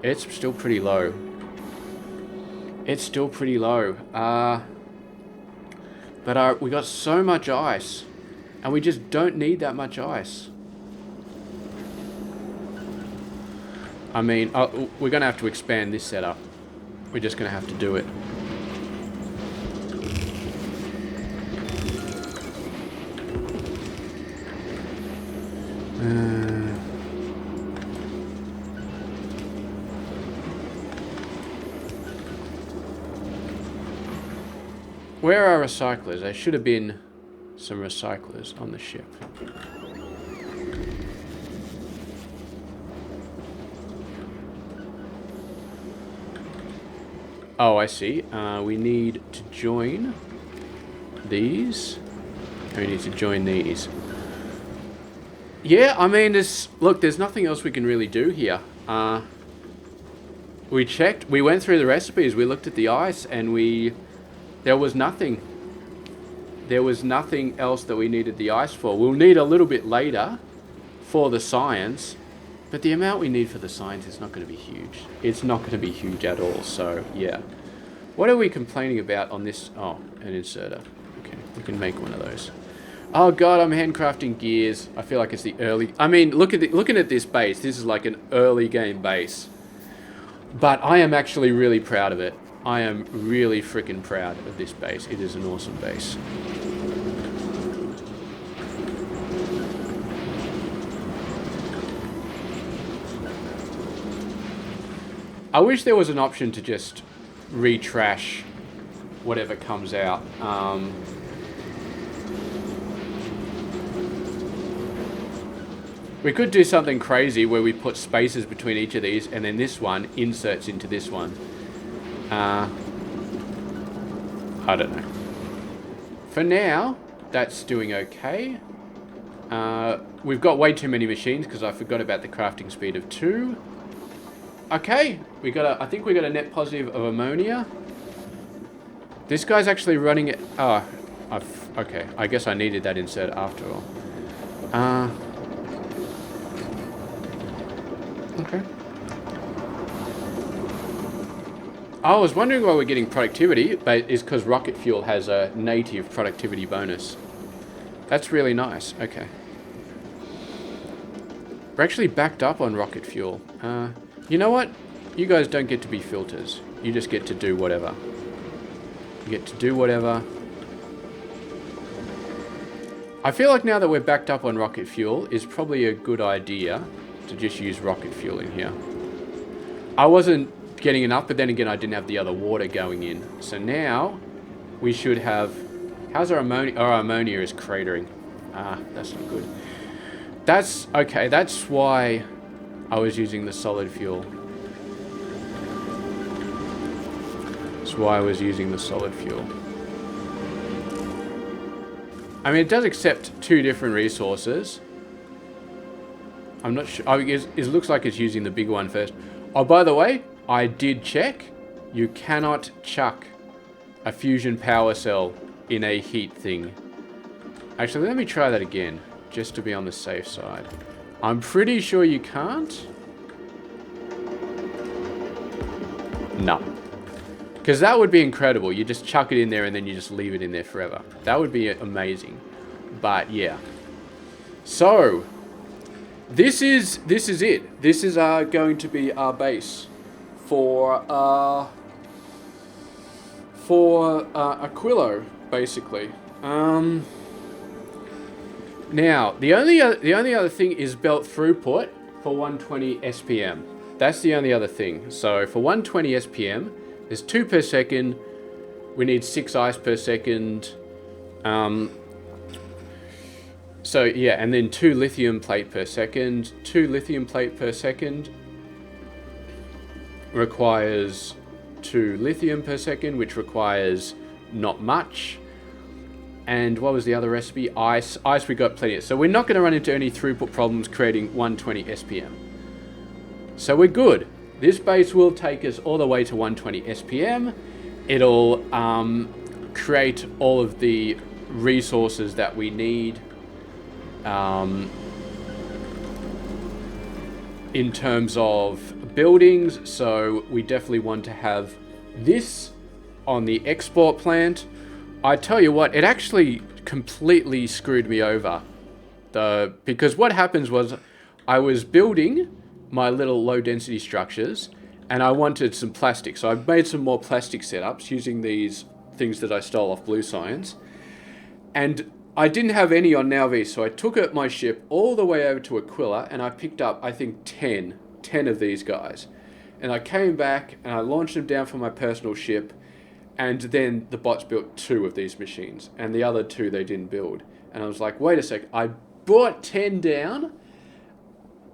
It's still pretty low. It's still pretty low. But we got so much ice, and we just don't need that much ice. I mean, we're going to have to expand this setup. We're just going to have to do it. Where are recyclers? There should have been some recyclers on the ship. Oh, I see. We need to join these. We need to join these. Yeah, I mean, there's nothing else we can really do here. We checked. We went through the recipes. We looked at the ice, and there was nothing. There was nothing else that we needed the ice for. We'll need a little bit later for the science, but the amount we need for the science is not going to be huge. It's not going to be huge at all. So yeah. What are we complaining about on this? Oh, an inserter. Okay, we can make one of those. Oh god, I'm handcrafting gears. I feel like it's the early... I mean, looking at this base, this is like an early game base. But I am actually really proud of it. I am really freaking proud of this base. It is an awesome base. I wish there was an option to just retrash whatever comes out. We could do something crazy where we put spaces between each of these, and then this one inserts into this one. I don't know. For now, that's doing okay. We've got way too many machines because I forgot about the crafting speed of 2. Okay, I think we got a net positive of ammonia. This guy's actually running it. Oh, okay. I guess I needed that insert after all. Okay. I was wondering why we're getting productivity, but it's because rocket fuel has a native productivity bonus. That's really nice. Okay. We're actually backed up on rocket fuel. You know what? You guys don't get to be filters. You just get to do whatever. You get to do whatever. I feel like now that we're backed up on rocket fuel, it's probably a good idea to just use rocket fuel in here. I wasn't getting enough, but then again, I didn't have the other water going in. So now we should have... How's our ammonia? Our ammonia is cratering. That's not good. That's... Okay, that's why I was using the solid fuel. That's why I was using the solid fuel. I mean, it does accept 2 different resources. I'm not sure. Oh, it looks like it's using the big one first. Oh, by the way, I did check. You cannot chuck a fusion power cell in a heat thing. Actually, let me try that again, just to be on the safe side. I'm pretty sure you can't. No. Because that would be incredible. You just chuck it in there and then you just leave it in there forever. That would be amazing. But yeah. So... This is it. This is going to be our base for Aquillo, basically. Now the only other thing is belt throughput for 120 SPM. That's the only other thing. So for 120 SPM, there's 2 per second. We need 6 ice per second. So yeah, and then 2 lithium plate per second. 2 lithium plate per second requires 2 lithium per second, which requires not much. And what was the other recipe? Ice. Ice we got plenty of. So we're not going to run into any throughput problems creating 120 SPM. So we're good. This base will take us all the way to 120 SPM. It'll create all of the resources that we need. In terms of buildings, so we definitely want to have this on the export plant. I tell you what, it actually completely screwed me over. Because what happens was I was building my little low density structures and I wanted some plastic. So I made some more plastic setups using these things that I stole off Blue Science. And I didn't have any on NowV, so I took my ship all the way over to Aquilo and I picked up, I think, 10 of these guys. And I came back and I launched them down from my personal ship, and then the bots built 2 of these machines, and the other 2 they didn't build. And I was like, wait a sec, I brought 10 down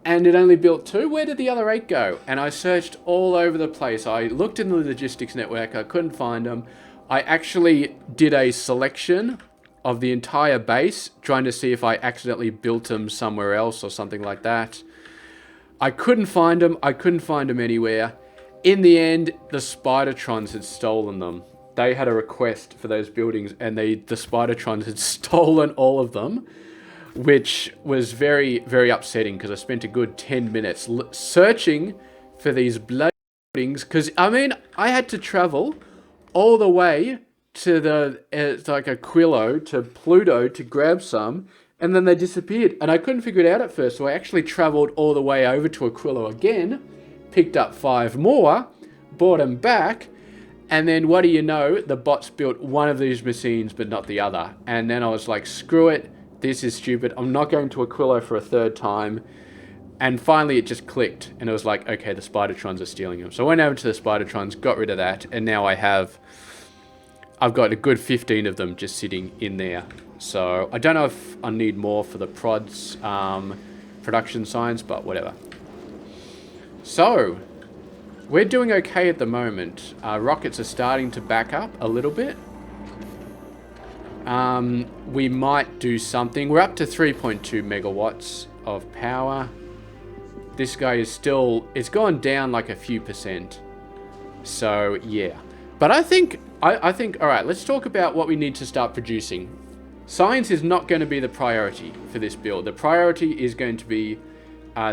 and it only built 2? Where did the other 8 go? And I searched all over the place. I looked in the logistics network, I couldn't find them. I actually did a selection of the entire base, trying to see if I accidentally built them somewhere else or something like that. I couldn't find them. I couldn't find them anywhere. In the end, the Spidertrons had stolen them. They had a request for those buildings, and the Spidertrons had stolen all of them, which was very, very upsetting because I spent a good 10 minutes searching for these bloody buildings. Because, I mean, I had to travel all the way to the, like Aquilo, to Pluto to grab some, and then they disappeared. And I couldn't figure it out at first, so I actually traveled all the way over to Aquilo again, picked up 5 more, brought them back, and then what do you know, the bots built one of these machines but not the other. And then I was like, screw it, this is stupid, I'm not going to Aquilo for a 3rd time. And finally it just clicked, and it was like, okay, the Spidertrons are stealing them. So I went over to the Spidertrons, got rid of that, and now I've got a good 15 of them just sitting in there. So I don't know if I need more for the prods production signs, but whatever. So we're doing okay at the moment. Rockets are starting to back up a little bit. We might do something. We're up to 3.2 megawatts of power. This guy is still, it's gone down like a few percent. So yeah, but I think, all right, let's talk about what we need to start producing. Science is not going to be the priority for this build. The priority is going to be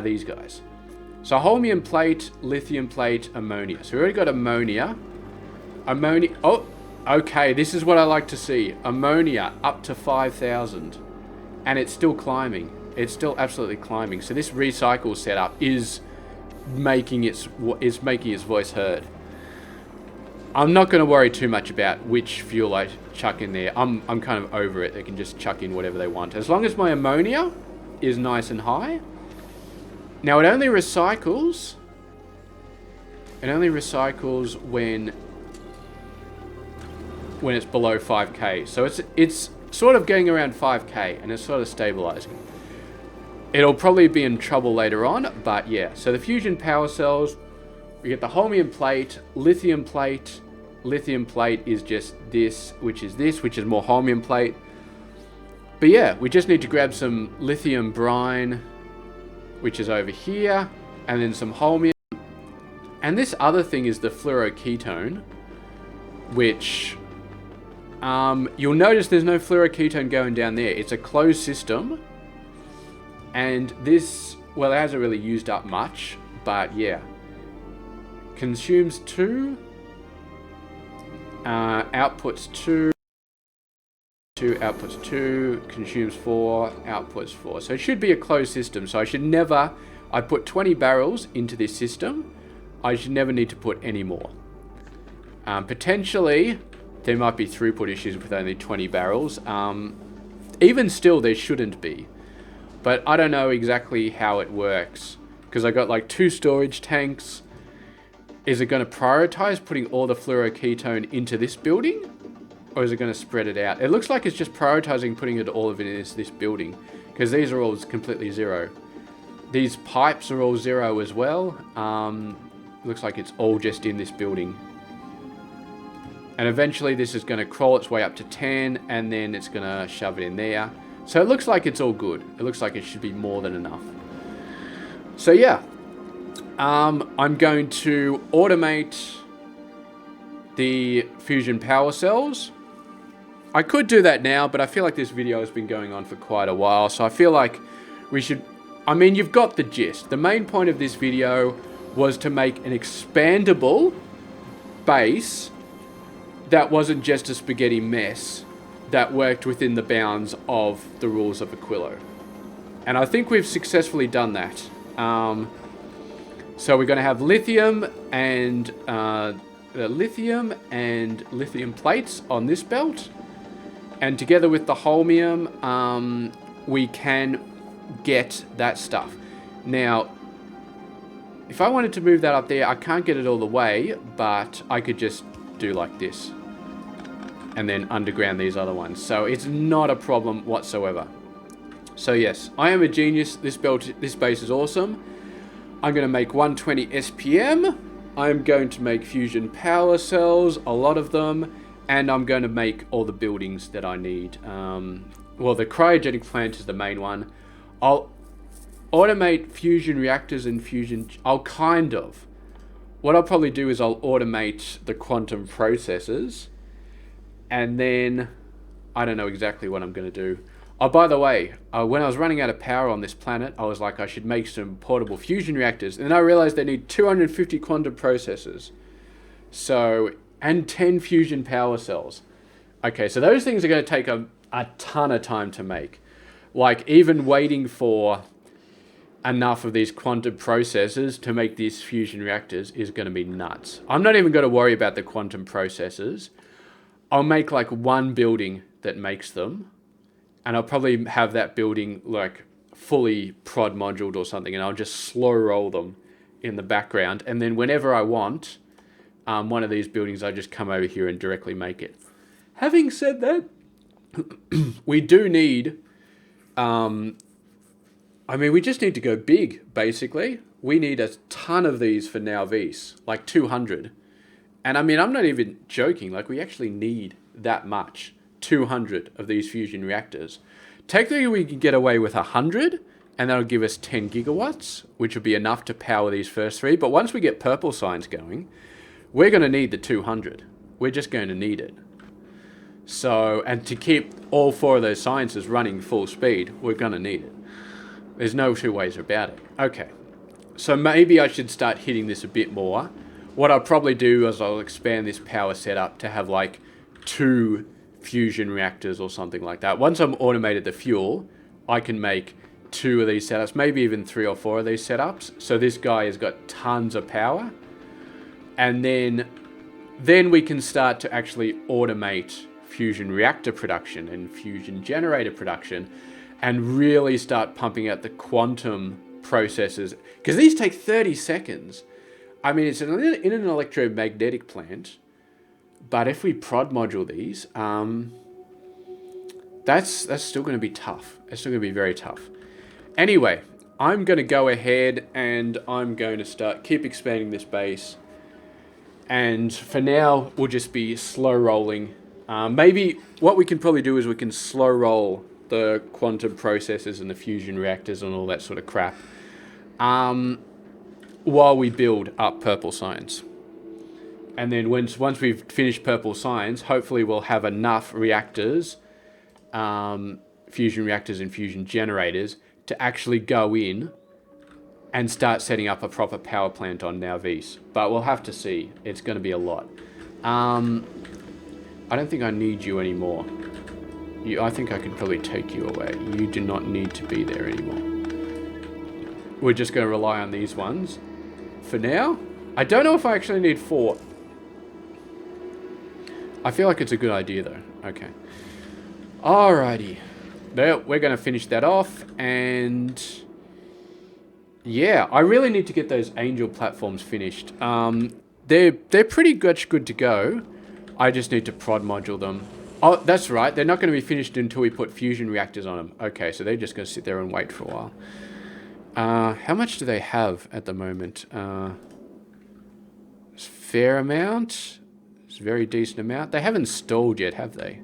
these guys. So holmium plate, lithium plate, ammonia. So we already got ammonia. Ammonia, oh, okay, this is what I like to see. Ammonia up to 5,000. And it's still climbing. It's still absolutely climbing. So this recycle setup is making its voice heard. I'm not going to worry too much about which fuel I chuck in there. I'm kind of over it. They can just chuck in whatever they want. As long as my ammonia is nice and high. Now it only recycles when it's below 5k. So it's sort of going around 5k and it's sort of stabilizing. It'll probably be in trouble later on, but yeah. So the fusion power cells, we get the holmium plate, lithium plate. Lithium plate is just this, which is more holmium plate. But yeah, we just need to grab some lithium brine, which is over here, and then some holmium. And this other thing is the fluoroketone, which you'll notice there's no fluoroketone going down there. It's a closed system. And this, well, it hasn't really used up much, but yeah. Consumes 2, outputs 2, outputs 2, consumes 4, outputs 4. So it should be a closed system. So I put 20 barrels into this system. I should never need to put any more. Potentially, there might be throughput issues with only 20 barrels. Even still, there shouldn't be. But I don't know exactly how it works. Because I got like 2 storage tanks. Is it going to prioritize putting all the fluoroketone into this building? Or is it going to spread it out? It looks like it's just prioritizing putting all of it into this building. Because these are all completely 0. These pipes are all 0 as well. Looks like it's all just in this building. And eventually this is going to crawl its way up to 10. And then it's going to shove it in there. So it looks like it's all good. It looks like it should be more than enough. So yeah. I'm going to automate the fusion power cells. I could do that now, but I feel like this video has been going on for quite a while. So I feel like we should... I mean, you've got the gist. The main point of this video was to make an expandable base that wasn't just a spaghetti mess, that worked within the bounds of the rules of Aquilo. And I think we've successfully done that. So we're going to have lithium and lithium plates on this belt. And together with the holmium, we can get that stuff. Now, if I wanted to move that up there, I can't get it all the way, but I could just do like this. And then underground these other ones. So it's not a problem whatsoever. So yes, I am a genius. This base is awesome. I'm going to make 120 SPM. I'm going to make fusion power cells, a lot of them. And I'm going to make all the buildings that I need. Well, the cryogenic plant is the main one. I'll automate fusion reactors and fusion... I'll kind of what I'll probably do is I'll automate the quantum processes, and then I don't know exactly what I'm going to do. Oh, by the way, when I was running out of power on this planet, I was like, I should make some portable fusion reactors. And then I realized they need 250 quantum processors. So, and 10 fusion power cells. Okay, so those things are going to take a ton of time to make. Like, even waiting for enough of these quantum processors to make these fusion reactors is going to be nuts. I'm not even going to worry about the quantum processors. I'll make like one building that makes them, and I'll probably have that building like fully prod moduled or something, and I'll just slow roll them in the background, and then whenever I want one of these buildings, I just come over here and directly make it. Having said that, we do need, we just need to go big, basically. We need a ton of these for Now Vs, like 200. And I mean, I'm not even joking, like we actually need that much, 200 of these fusion reactors. Technically, we can get away with 100, and that'll give us 10 gigawatts, which would be enough to power these first three. But once we get purple signs going, we're going to need the 200. We're just going to need it. So, and to keep all four of those sciences running full speed, we're going to need it. There's no two ways about it. Okay, so maybe I should start hitting this a bit more. What I'll probably do is I'll expand this power setup to have like 2 fusion reactors or something like that. Once I'm automated the fuel, I can make 2 of these setups, maybe even 3 or 4 of these setups. So this guy has got tons of power. And then we can start to actually automate fusion reactor production and fusion generator production and really start pumping out the quantum processes. Because these take 30 seconds. I mean, it's in an electromagnetic plant, but if we prod module these, that's still going to be tough. It's still going to be very tough. Anyway, I'm going to go ahead and I'm going to keep expanding this base. And for now, we'll just be slow rolling. Maybe what we can probably do is we can slow roll the quantum processes and the fusion reactors and all that sort of crap while we build up purple science. And then once we've finished purple science, hopefully we'll have enough reactors, fusion reactors and fusion generators to actually go in and start setting up a proper power plant on Now Vs. But we'll have to see. It's going to be a lot. I don't think I need you anymore. I think I could probably take you away. You do not need to be there anymore. We're just going to rely on these ones for now. I don't know if I actually need 4. I feel like it's a good idea though. Okay. Alrighty. There, we're going to finish that off, and yeah, I really need to get those angel platforms finished. They're pretty much good to go. I just need to prod module them. Oh, that's right. They're not going to be finished until we put fusion reactors on them. Okay, so they're just going to sit there and wait for a while. How much do they have at the moment? It's a fair amount. It's a very decent amount. They haven't stalled yet, have they?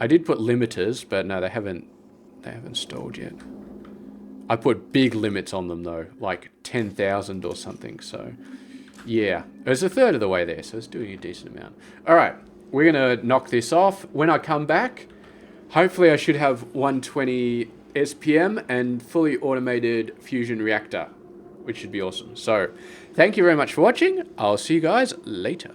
I did put limiters, but no, they haven't stalled yet. I put big limits on them though, like 10,000 or something. So yeah, it's a third of the way there, so it's doing a decent amount. All right, we're gonna knock this off. When I come back, hopefully I should have 120 SPM and fully automated fusion reactor, which should be awesome. So thank you very much for watching. I'll see you guys later.